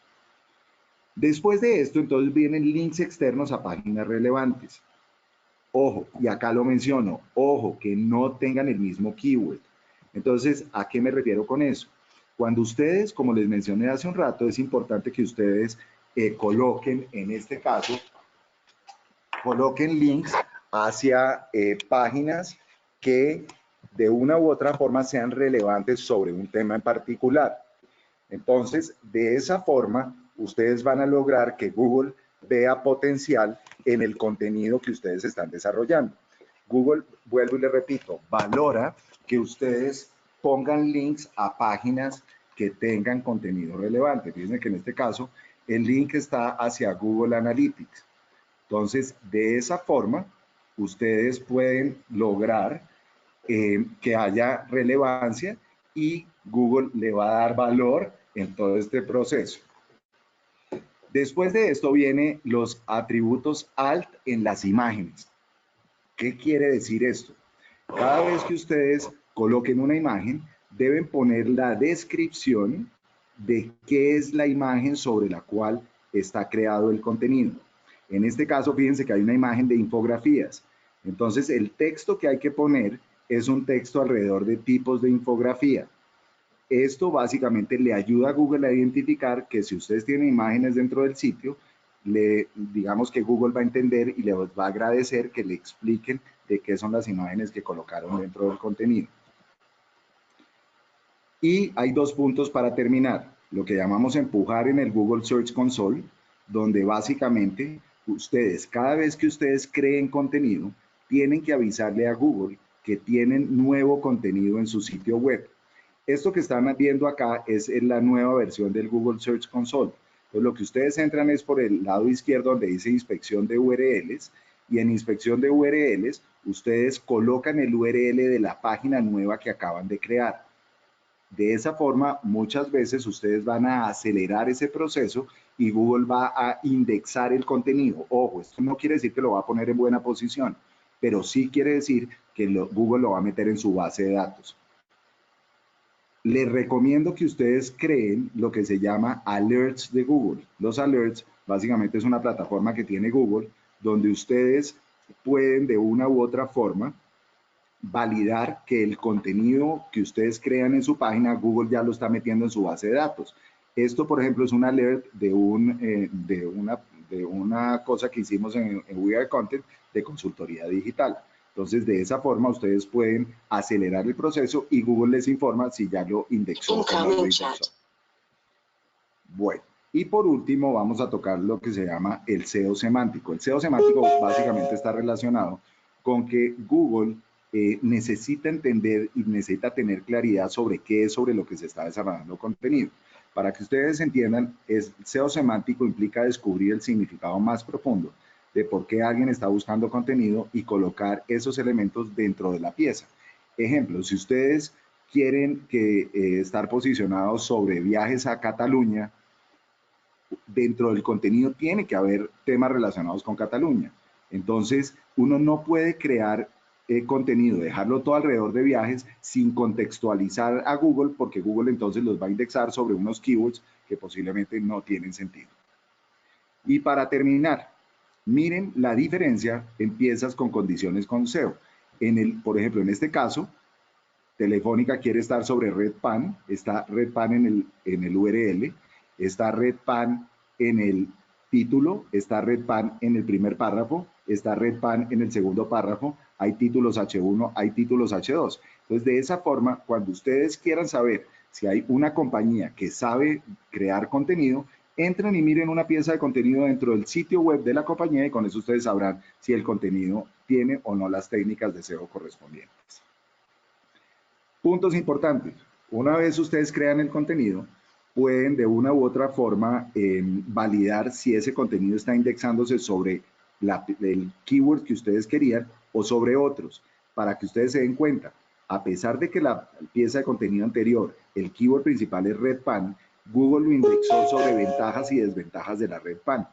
Después de esto, entonces vienen links externos a páginas relevantes. Ojo, y acá lo menciono, ojo, que no tengan el mismo keyword. Entonces, ¿a qué me refiero con eso? Cuando ustedes, como les mencioné hace un rato, es importante que ustedes coloquen, en este caso, coloquen links hacia páginas que de una u otra forma sean relevantes sobre un tema en particular. Entonces, de esa forma, ustedes van a lograr que Google vea potencial en el contenido que ustedes están desarrollando. Google, vuelvo y le repito, valora que ustedes pongan links a páginas que tengan contenido relevante. Fíjense que en este caso, el link está hacia Google Analytics. Entonces, de esa forma, ustedes pueden lograr que haya relevancia y Google le va a dar valor en todo este proceso. Después de esto vienen los atributos alt en las imágenes. ¿Qué quiere decir esto? Cada vez que ustedes coloquen una imagen, deben poner la descripción de qué es la imagen sobre la cual está creado el contenido. En este caso, fíjense que hay una imagen de infografías. Entonces, el texto que hay que poner es un texto alrededor de tipos de infografía. Esto básicamente le ayuda a Google a identificar que si ustedes tienen imágenes dentro del sitio, digamos que Google va a entender y les va a agradecer que le expliquen de qué son las imágenes que colocaron dentro del contenido. Y hay dos puntos para terminar, lo que llamamos empujar en el Google Search Console, donde básicamente ustedes, cada vez que ustedes creen contenido, tienen que avisarle a Google que tienen nuevo contenido en su sitio web. Esto que están viendo acá es la nueva versión del Google Search Console. Entonces, lo que ustedes entran es por el lado izquierdo donde dice inspección de URLs, y en inspección de URLs ustedes colocan el URL de la página nueva que acaban de crear. De esa forma, muchas veces ustedes van a acelerar ese proceso y Google va a indexar el contenido. Ojo, esto no quiere decir que lo va a poner en buena posición, pero sí quiere decir que Google lo va a meter en su base de datos. Les recomiendo que ustedes creen lo que se llama alerts de Google. Los alerts básicamente es una plataforma que tiene Google donde ustedes pueden de una u otra forma validar que el contenido que ustedes crean en su página, Google ya lo está metiendo en su base de datos. Esto, por ejemplo, es un alert de una cosa que hicimos en We Are Content de consultoría digital. Entonces, de esa forma, ustedes pueden acelerar el proceso y Google les informa si ya lo indexó o no lo indexó. Bueno, y por último, vamos a tocar lo que se llama el SEO semántico. El SEO semántico básicamente está relacionado con que Google necesita entender y necesita tener claridad sobre qué es sobre lo que se está desarrollando contenido. Para que ustedes entiendan, el SEO semántico implica descubrir el significado más profundo de por qué alguien está buscando contenido y colocar esos elementos dentro de la pieza. Ejemplo, si ustedes quieren estar posicionados sobre viajes a Cataluña, dentro del contenido tiene que haber temas relacionados con Cataluña. Entonces, uno no puede crear contenido, dejarlo todo alrededor de viajes sin contextualizar a Google, porque Google entonces los va a indexar sobre unos keywords que posiblemente no tienen sentido. Y para terminar, miren la diferencia en piezas con condiciones con SEO. Por ejemplo, en este caso, Telefónica quiere estar sobre Redpan, está Redpan en el URL, está Redpan en el título, está Redpan en el primer párrafo, está Redpan en el segundo párrafo, hay títulos H1, hay títulos H2. Entonces, de esa forma, cuando ustedes quieran saber si hay una compañía que sabe crear contenido, entran y miren una pieza de contenido dentro del sitio web de la compañía y con eso ustedes sabrán si el contenido tiene o no las técnicas de SEO correspondientes. Puntos importantes. Una vez ustedes crean el contenido, pueden de una u otra forma validar si ese contenido está indexándose sobre el keyword que ustedes querían o sobre otros, para que ustedes se den cuenta. A pesar de que la pieza de contenido anterior, el keyword principal es Redpan, Google lo indexó sobre ventajas y desventajas de la Redpan.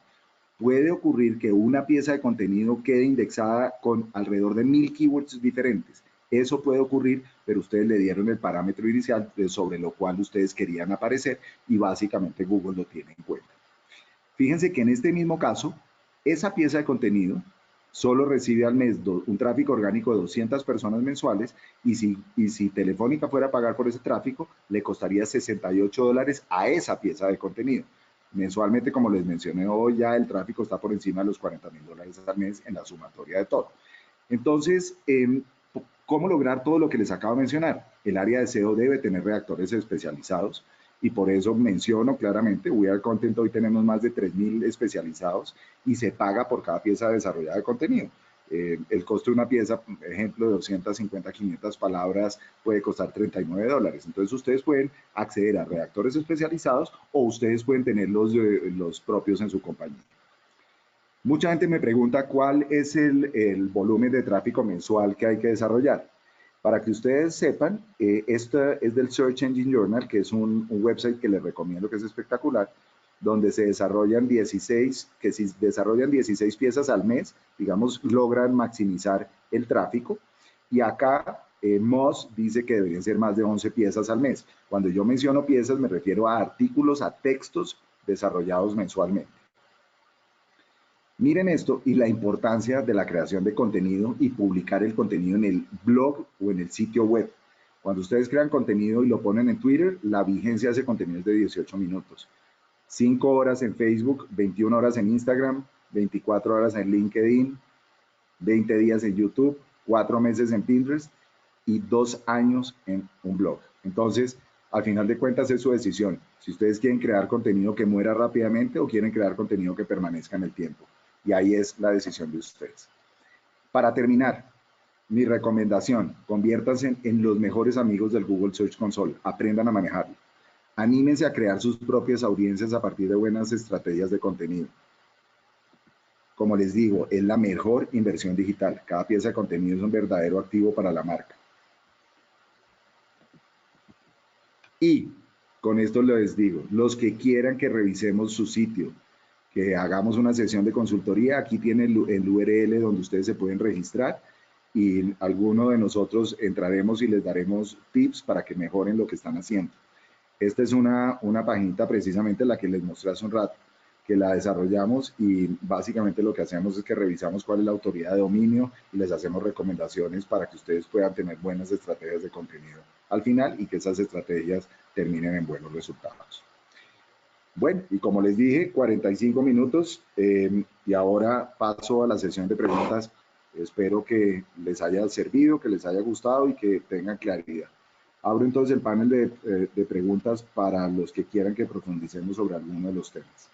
Puede ocurrir que una pieza de contenido quede indexada con alrededor de 1000 keywords diferentes. Eso puede ocurrir, pero ustedes le dieron el parámetro inicial sobre lo cual ustedes querían aparecer y básicamente Google lo tiene en cuenta. Fíjense que en este mismo caso, esa pieza de contenido solo recibe al mes un tráfico orgánico de 200 personas mensuales y si Telefónica fuera a pagar por ese tráfico, le costaría $68 a esa pieza de contenido. Mensualmente, como les mencioné hoy, ya el tráfico está por encima de los $40,000 al mes en la sumatoria de todo. Entonces, ¿cómo lograr todo lo que les acabo de mencionar? El área de SEO debe tener redactores especializados y por eso menciono claramente, We Are Content hoy tenemos más de 3,000 especializados y se paga por cada pieza desarrollada de contenido. El costo de una pieza, ejemplo, de 250, 500 palabras puede costar $39. Entonces ustedes pueden acceder a redactores especializados o ustedes pueden tener los propios en su compañía. Mucha gente me pregunta cuál es el volumen de tráfico mensual que hay que desarrollar. Para que ustedes sepan, esto es del Search Engine Journal, que es un website que les recomiendo, que es espectacular, donde se desarrollan 16, que si desarrollan 16 piezas al mes, digamos, logran maximizar el tráfico. Y acá Moz dice que deberían ser más de 11 piezas al mes. Cuando yo menciono piezas me refiero a artículos, a textos desarrollados mensualmente. Miren esto y la importancia de la creación de contenido y publicar el contenido en el blog o en el sitio web. Cuando ustedes crean contenido y lo ponen en Twitter, la vigencia de ese contenido es de 18 minutos. 5 horas en Facebook, 21 horas en Instagram, 24 horas en LinkedIn, 20 días en YouTube, 4 meses en Pinterest y 2 años en un blog. Entonces, al final de cuentas es su decisión. Si ustedes quieren crear contenido que muera rápidamente o quieren crear contenido que permanezca en el tiempo. Y ahí es la decisión de ustedes. Para terminar, mi recomendación, conviértanse en los mejores amigos del Google Search Console, aprendan a manejarlo. Anímense a crear sus propias audiencias a partir de buenas estrategias de contenido. Como les digo, es la mejor inversión digital. Cada pieza de contenido es un verdadero activo para la marca. Y con esto les digo, los que quieran que revisemos su sitio, que hagamos una sesión de consultoría, aquí tienen el URL donde ustedes se pueden registrar y alguno de nosotros entraremos y les daremos tips para que mejoren lo que están haciendo. Esta es una paginita precisamente la que les mostré hace un rato, que la desarrollamos y básicamente lo que hacemos es que revisamos cuál es la autoridad de dominio y les hacemos recomendaciones para que ustedes puedan tener buenas estrategias de contenido al final y que esas estrategias terminen en buenos resultados. Bueno, y como les dije, 45 minutos y ahora paso a la sesión de preguntas. Espero que les haya servido, que les haya gustado y que tengan claridad. Abro entonces el panel de preguntas para los que quieran que profundicemos sobre alguno de los temas.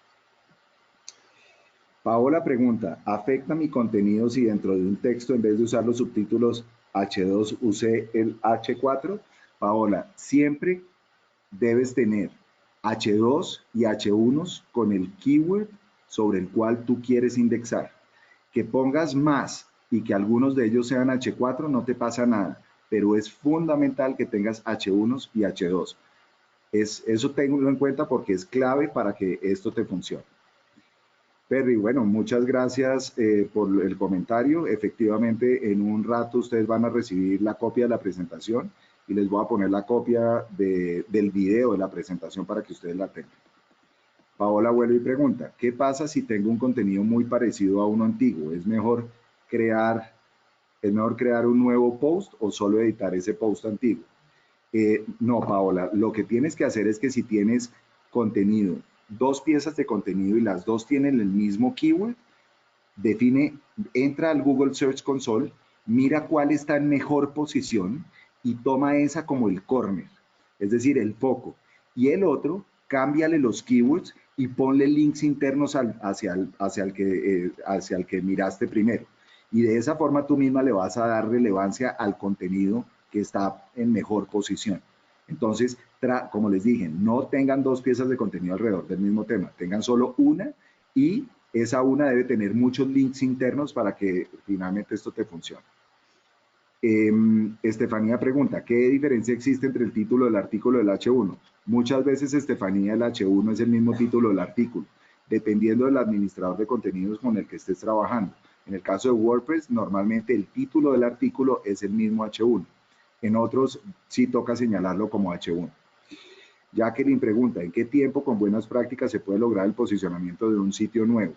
Paola pregunta, ¿afecta mi contenido si dentro de un texto en vez de usar los subtítulos H2 usé el H4? Paola, siempre debes tener H2 y H1 con el keyword sobre el cual tú quieres indexar. Que pongas más y que algunos de ellos sean H4 no te pasa nada, pero es fundamental que tengas H1 y H2. Eso tenlo en cuenta porque es clave para que esto te funcione. Perry, bueno, muchas gracias por el comentario. Efectivamente, en un rato ustedes van a recibir la copia de la presentación y les voy a poner la copia del video de la presentación para que ustedes la tengan. Paola vuelve y pregunta, ¿qué pasa si tengo un contenido muy parecido a uno antiguo? ¿Es mejor crear un nuevo post o solo editar ese post antiguo? No, Paola, lo que tienes que hacer es que si tienes contenido, 2 piezas de contenido y las 2 tienen el mismo keyword, entra al Google Search Console, mira cuál está en mejor posición y toma esa como el corner, es decir, el foco. Y el otro, cámbiale los keywords y ponle links internos hacia el que miraste primero. Y de esa forma tú misma le vas a dar relevancia al contenido que está en mejor posición. Entonces, como les dije, no tengan 2 piezas de contenido alrededor del mismo tema, tengan solo una y esa una debe tener muchos links internos para que finalmente esto te funcione. Estefanía pregunta, ¿qué diferencia existe entre el título del artículo del H1? Muchas veces, Estefanía, el H1 es el mismo título del artículo, dependiendo del administrador de contenidos con el que estés trabajando. En el caso de WordPress, normalmente el título del artículo es el mismo H1. En otros, sí toca señalarlo como H1. Jacqueline pregunta, ¿en qué tiempo con buenas prácticas se puede lograr el posicionamiento de un sitio nuevo?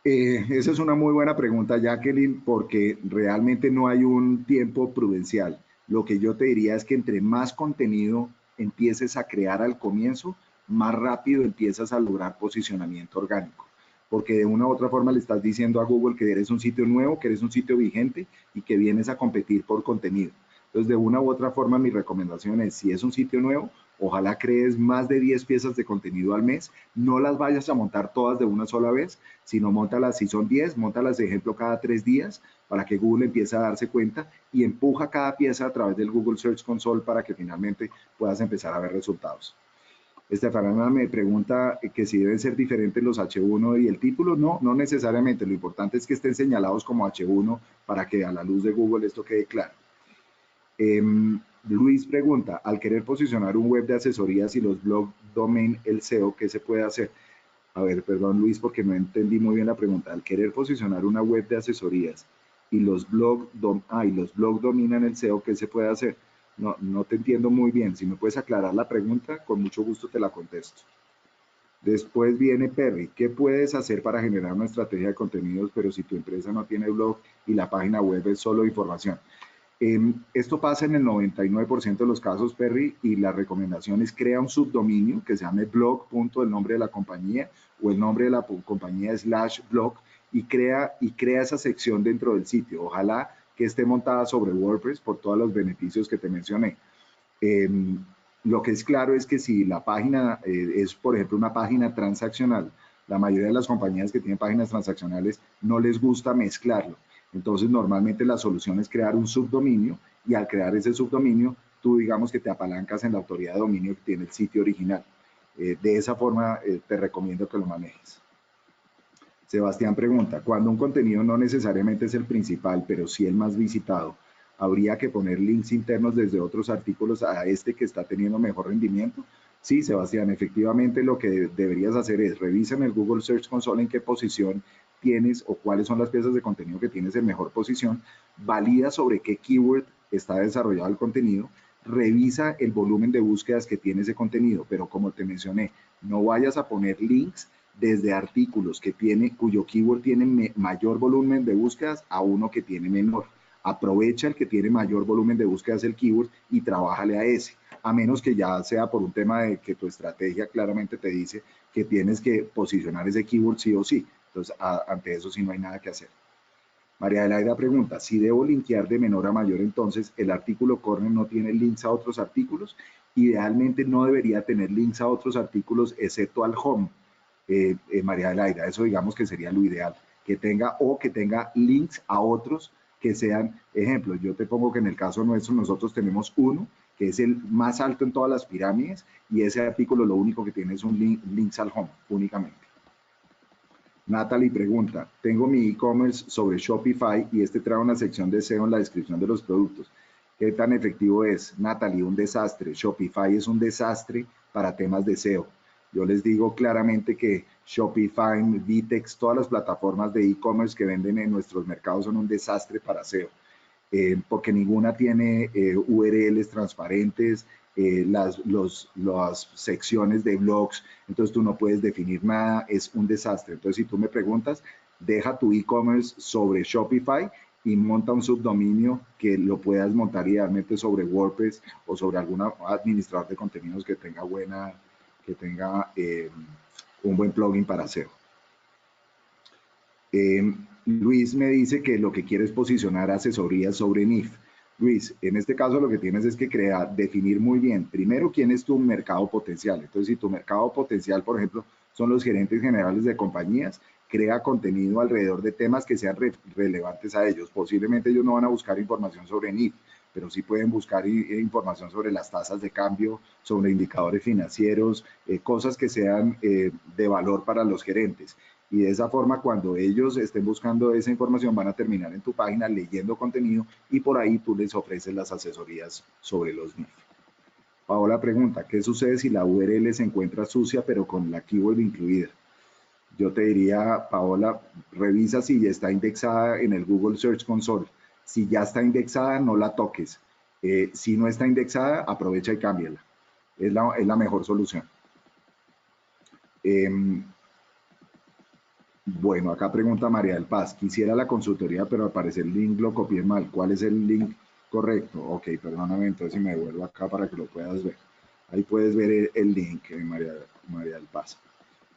Esa es una muy buena pregunta, Jacqueline, porque realmente no hay un tiempo prudencial. Lo que yo te diría es que entre más contenido empieces a crear al comienzo, más rápido empiezas a lograr posicionamiento orgánico. Porque de una u otra forma le estás diciendo a Google que eres un sitio nuevo, que eres un sitio vigente y que vienes a competir por contenido. Entonces, de una u otra forma, mi recomendación es, si es un sitio nuevo, ojalá crees más de 10 piezas de contenido al mes. No las vayas a montar todas de una sola vez, sino montalas, si son 10, montalas de ejemplo cada 3 días para que Google empiece a darse cuenta y empuja cada pieza a través del Google Search Console para que finalmente puedas empezar a ver resultados. Estefanía me pregunta que si deben ser diferentes los H1 y el título. No, no necesariamente. Lo importante es que estén señalados como H1 para que a la luz de Google esto quede claro. Eh, Luis pregunta, al querer posicionar un web de asesorías y los blog domain, el SEO, ¿qué se puede hacer? A ver, perdón Luis, porque no entendí muy bien la pregunta. Al querer posicionar una web de asesorías y los blog dominan el SEO, ¿qué se puede hacer? No, no te entiendo muy bien. Si me puedes aclarar la pregunta, con mucho gusto te la contesto. Después viene Perry. ¿Qué puedes hacer para generar una estrategia de contenidos, pero si tu empresa no tiene blog y la página web es solo información? Esto pasa en el 99% de los casos, Perry, y la recomendación es crea un subdominio que se llame blog, punto, el nombre de la compañía o el nombre de la compañía / blog y crea esa sección dentro del sitio. Ojalá que esté montada sobre WordPress por todos los beneficios que te mencioné. Eh, lo que es claro es que si la página es, por ejemplo, una página transaccional, la mayoría de las compañías que tienen páginas transaccionales no les gusta mezclarlo. Entonces, normalmente la solución es crear un subdominio y al crear ese subdominio, tú digamos que te apalancas en la autoridad de dominio que tiene el sitio original. De esa forma, te recomiendo que lo manejes. Sebastián pregunta, cuando un contenido no necesariamente es el principal, pero sí el más visitado, ¿habría que poner links internos desde otros artículos a este que está teniendo mejor rendimiento? Sí, Sebastián, efectivamente lo que deberías hacer es revisa en el Google Search Console en qué posición tienes o cuáles son las piezas de contenido que tienes en mejor posición, valida sobre qué keyword está desarrollado el contenido, revisa el volumen de búsquedas que tiene ese contenido, pero como te mencioné, no vayas a poner links desde artículos cuyo keyword tiene mayor volumen de búsquedas a uno que tiene menor. Aprovecha el que tiene mayor volumen de búsquedas el keyword y trabájale a ese, a menos que ya sea por un tema de que tu estrategia claramente te dice que tienes que posicionar ese keyword sí o sí. Entonces, ante eso sí no hay nada que hacer. María Adelaida pregunta, si debo linkear de menor a mayor, entonces el artículo corner no tiene links a otros artículos. Idealmente no debería tener links a otros artículos excepto al home, María Adelaida. Eso digamos que sería lo ideal, que tenga links a otros que sean, ejemplo, yo te pongo que en el caso nuestro nosotros tenemos uno que es el más alto en todas las pirámides y ese artículo lo único que tiene es un links al home únicamente. Natalie pregunta, tengo mi e-commerce sobre Shopify y este trae una sección de SEO en la descripción de los productos. ¿Qué tan efectivo es? Natalie, un desastre. Shopify es un desastre para temas de SEO. Yo les digo claramente que Shopify, Vitex, todas las plataformas de e-commerce que venden en nuestros mercados son un desastre para SEO. Porque ninguna tiene URLs transparentes, las secciones de blogs, entonces tú no puedes definir nada, es un desastre. Entonces, si tú me preguntas, deja tu e-commerce sobre Shopify y monta un subdominio que lo puedas montar idealmente sobre WordPress o sobre algún administrador de contenidos que tenga un buen plugin para SEO. Luis me dice que lo que quiere es posicionar asesorías sobre NIF. Luis, en este caso lo que tienes es que definir muy bien, primero, quién es tu mercado potencial. Entonces, si tu mercado potencial, por ejemplo, son los gerentes generales de compañías, crea contenido alrededor de temas que sean relevantes a ellos. Posiblemente ellos no van a buscar información sobre NIF, pero sí pueden buscar información sobre las tasas de cambio, sobre indicadores financieros, cosas que sean de valor para los gerentes. Y de esa forma, cuando ellos estén buscando esa información, van a terminar en tu página leyendo contenido y por ahí tú les ofreces las asesorías sobre los NIF. Paola pregunta, ¿qué sucede si la URL se encuentra sucia pero con la keyword incluida? Yo te diría, Paola, revisa si ya está indexada en el Google Search Console. Si ya está indexada, no la toques. Si no está indexada, aprovecha y cámbiala. Es la mejor solución. Bueno, acá pregunta María del Paz. Quisiera la consultoría, pero al parecer el link lo copié mal. ¿Cuál es el link correcto? Ok, perdóname, entonces si me devuelvo acá para que lo puedas ver. Ahí puedes ver el link, María del Paz.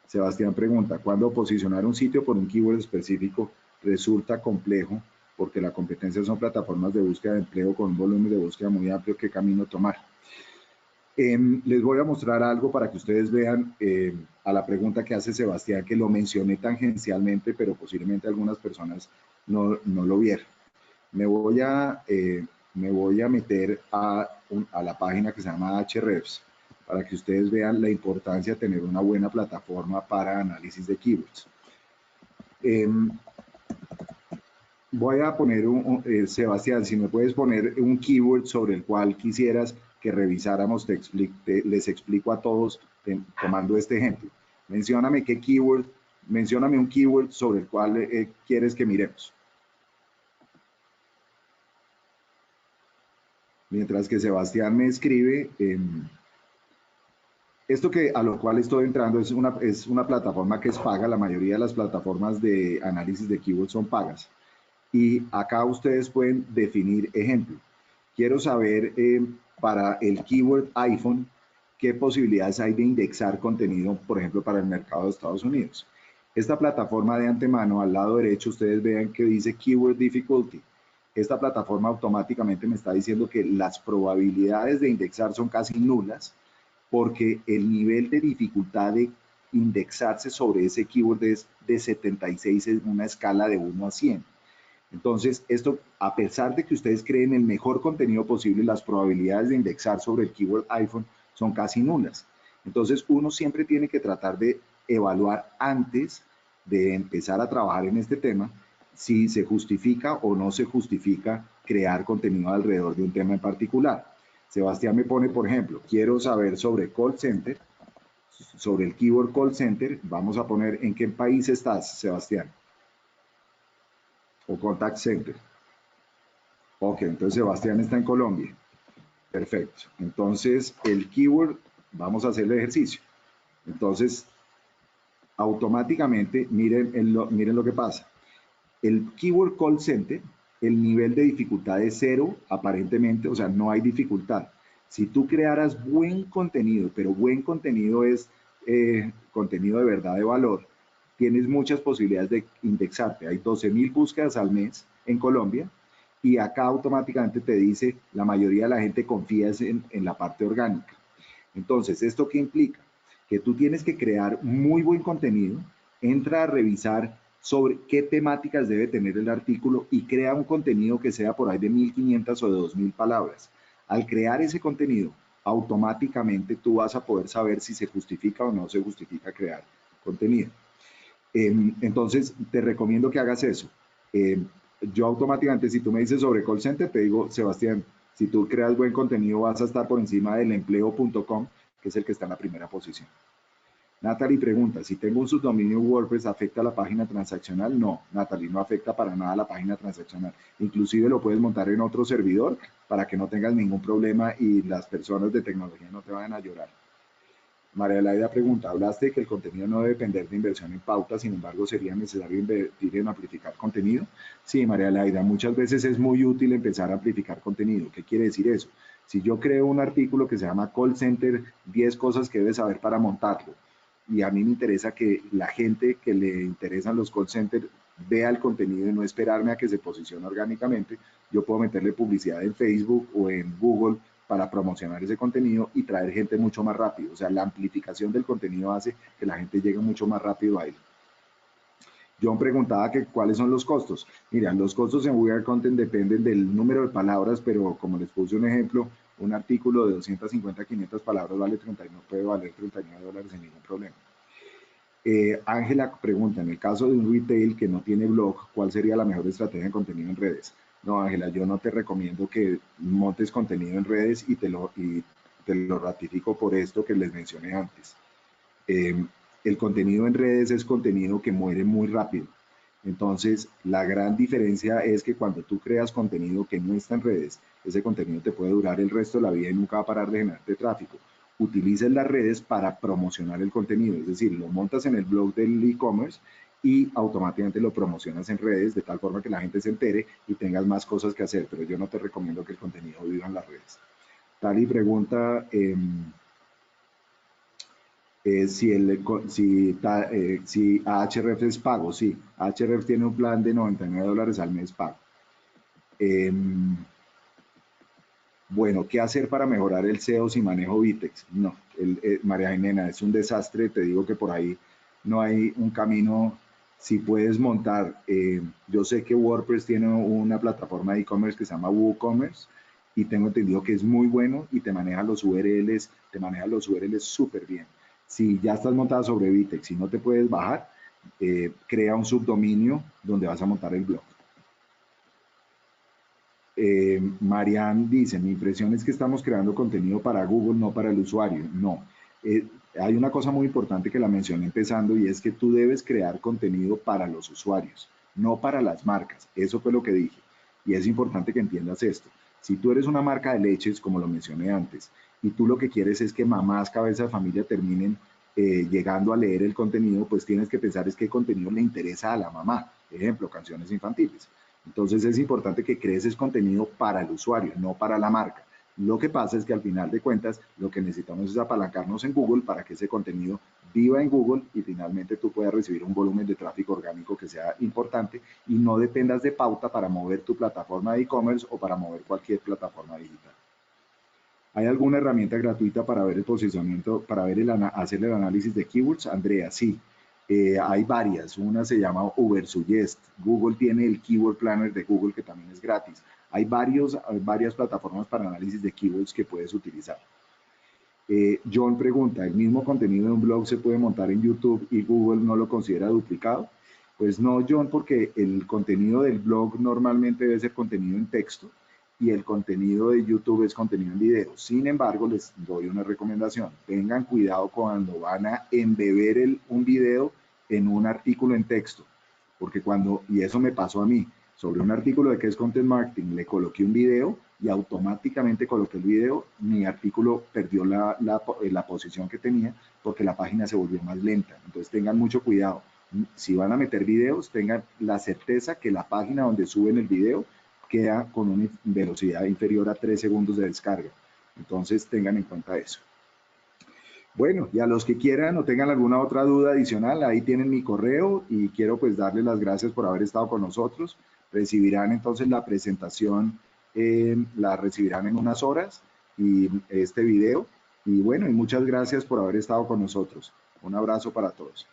Sebastián pregunta, ¿cuándo posicionar un sitio por un keyword específico resulta complejo porque la competencia son plataformas de búsqueda de empleo con un volumen de búsqueda muy amplio? ¿Qué camino tomar? Les voy a mostrar algo para que ustedes vean a la pregunta que hace Sebastián, que lo mencioné tangencialmente, pero posiblemente algunas personas no lo vieron. Me voy a meter a la página que se llama Ahrefs para que ustedes vean la importancia de tener una buena plataforma para análisis de keywords. Voy a poner Sebastián, si me puedes poner un keyword sobre el cual quisieras que revisáramos, les explico a todos tomando este ejemplo. Mencióname un keyword sobre el cual quieres que miremos. Mientras que Sebastián me escribe, esto a lo cual estoy entrando es una plataforma que es paga. La mayoría de las plataformas de análisis de keywords son pagas. Y acá ustedes pueden definir ejemplo. Quiero saber para el keyword iPhone, qué posibilidades hay de indexar contenido, por ejemplo, para el mercado de Estados Unidos. Esta plataforma de antemano, al lado derecho, ustedes vean que dice Keyword Difficulty. Esta plataforma automáticamente me está diciendo que las probabilidades de indexar son casi nulas, porque el nivel de dificultad de indexarse sobre ese keyword es de 76 en una escala de 1 a 100. Entonces, esto, a pesar de que ustedes creen el mejor contenido posible, las probabilidades de indexar sobre el keyword iPhone son casi nulas. Entonces, uno siempre tiene que tratar de evaluar antes de empezar a trabajar en este tema si se justifica o no se justifica crear contenido alrededor de un tema en particular. Sebastián me pone, por ejemplo, quiero saber sobre call center, sobre el keyword call center. Vamos a poner en qué país estás, Sebastián, o contact center. Ok, entonces Sebastián está en Colombia. Perfecto. Entonces, el keyword, vamos a hacer el ejercicio. Entonces, automáticamente, miren lo que pasa. El keyword call center, el nivel de dificultad es 0, aparentemente, o sea, no hay dificultad. Si tú crearas buen contenido, pero buen contenido es contenido de verdad de valor, tienes muchas posibilidades de indexarte. Hay 12.000 búsquedas al mes en Colombia y acá automáticamente te dice la mayoría de la gente confía en la parte orgánica. Entonces, ¿esto qué implica? Que tú tienes que crear muy buen contenido, entra a revisar sobre qué temáticas debe tener el artículo y crea un contenido que sea por ahí de 1.500 o de 2.000 palabras. Al crear ese contenido, automáticamente tú vas a poder saber si se justifica o no se justifica crear contenido. Entonces, te recomiendo que hagas eso. Yo automáticamente, si tú me dices sobre call center, te digo, Sebastián, si tú creas buen contenido, vas a estar por encima del empleo.com, que es el que está en la primera posición. Natalie pregunta, si tengo un subdominio WordPress, ¿afecta la página transaccional? No, Natalie, no afecta para nada la página transaccional. Inclusive lo puedes montar en otro servidor para que no tengas ningún problema y las personas de tecnología no te vayan a llorar. María Laida pregunta, hablaste de que el contenido no debe depender de inversión en pauta, sin embargo, ¿sería necesario invertir en amplificar contenido? Sí, María Laida, muchas veces es muy útil empezar a amplificar contenido. ¿Qué quiere decir eso? Si yo creo un artículo que se llama Call Center, 10 cosas que debes saber para montarlo, y a mí me interesa que la gente que le interesan los call centers vea el contenido y no esperarme a que se posicione orgánicamente, yo puedo meterle publicidad en Facebook o en Google para promocionar ese contenido y traer gente mucho más rápido. O sea, la amplificación del contenido hace que la gente llegue mucho más rápido a él. John preguntaba que cuáles son los costos. Mira, los costos en We Are Content dependen del número de palabras, pero como les puse un ejemplo, un artículo de 250, 500 palabras vale 39, puede valer $39 sin ningún problema. Ángela pregunta, en el caso de un retail que no tiene blog, ¿cuál sería la mejor estrategia de contenido en redes? No, Ángela, yo no te recomiendo que montes contenido en redes y te lo ratifico por esto que les mencioné antes. El contenido en redes es contenido que muere muy rápido. Entonces, la gran diferencia es que cuando tú creas contenido que no está en redes, ese contenido te puede durar el resto de la vida y nunca va a parar de generarte tráfico. Utilices las redes para promocionar el contenido, es decir, lo montas en el blog del e-commerce y automáticamente lo promocionas en redes de tal forma que la gente se entere y tengas más cosas que hacer, pero yo no te recomiendo que el contenido viva en las redes. Tali pregunta si Ahrefs es pago. Sí, Ahrefs tiene un plan de $99 al mes pago. Bueno, ¿qué hacer para mejorar el SEO si manejo Vitex? No, María Jimena, es un desastre, te digo que por ahí no hay un camino. Si puedes montar, yo sé que WordPress tiene una plataforma de e-commerce que se llama WooCommerce y tengo entendido que es muy bueno y te maneja los URLs, súper bien. Si ya estás montada sobre Vitex y no te puedes bajar, crea un subdominio donde vas a montar el blog. Marianne dice, mi impresión es que estamos creando contenido para Google, no para el usuario. No, hay una cosa muy importante que la mencioné empezando y es que tú debes crear contenido para los usuarios, no para las marcas. Eso fue lo que dije. Y es importante que entiendas esto. Si tú eres una marca de leches, como lo mencioné antes, y tú lo que quieres es que mamás, cabeza de familia terminen llegando a leer el contenido, pues tienes que pensar es qué contenido le interesa a la mamá. Ejemplo, canciones infantiles. Entonces es importante que crees ese contenido para el usuario, no para la marca. Lo que pasa es que al final de cuentas lo que necesitamos es apalancarnos en Google para que ese contenido viva en Google y finalmente tú puedas recibir un volumen de tráfico orgánico que sea importante y no dependas de pauta para mover tu plataforma de e-commerce o para mover cualquier plataforma digital. ¿Hay alguna herramienta gratuita para ver el posicionamiento, para ver hacer el análisis de keywords? Andrea, sí. Hay varias. Una se llama Ubersuggest. Google tiene el Keyword Planner de Google que también es gratis. Hay varias plataformas para análisis de keywords que puedes utilizar. John pregunta, ¿el mismo contenido de un blog se puede montar en YouTube y Google no lo considera duplicado? Pues no, John, porque el contenido del blog normalmente debe ser contenido en texto y el contenido de YouTube es contenido en video. Sin embargo, les doy una recomendación. Tengan cuidado cuando van a embeber un video en un artículo en texto. Porque y eso me pasó a mí, sobre un artículo de qué es Content Marketing, le coloqué un video y automáticamente coloqué el video, mi artículo perdió la posición que tenía porque la página se volvió más lenta. Entonces tengan mucho cuidado. Si van a meter videos, tengan la certeza que la página donde suben el video queda con una velocidad inferior a 3 segundos de descarga. Entonces tengan en cuenta eso. Bueno, y a los que quieran o tengan alguna otra duda adicional, ahí tienen mi correo y quiero pues darles las gracias por haber estado con nosotros. Recibirán entonces la presentación, la recibirán en unas horas y este video. Y bueno, y muchas gracias por haber estado con nosotros. Un abrazo para todos.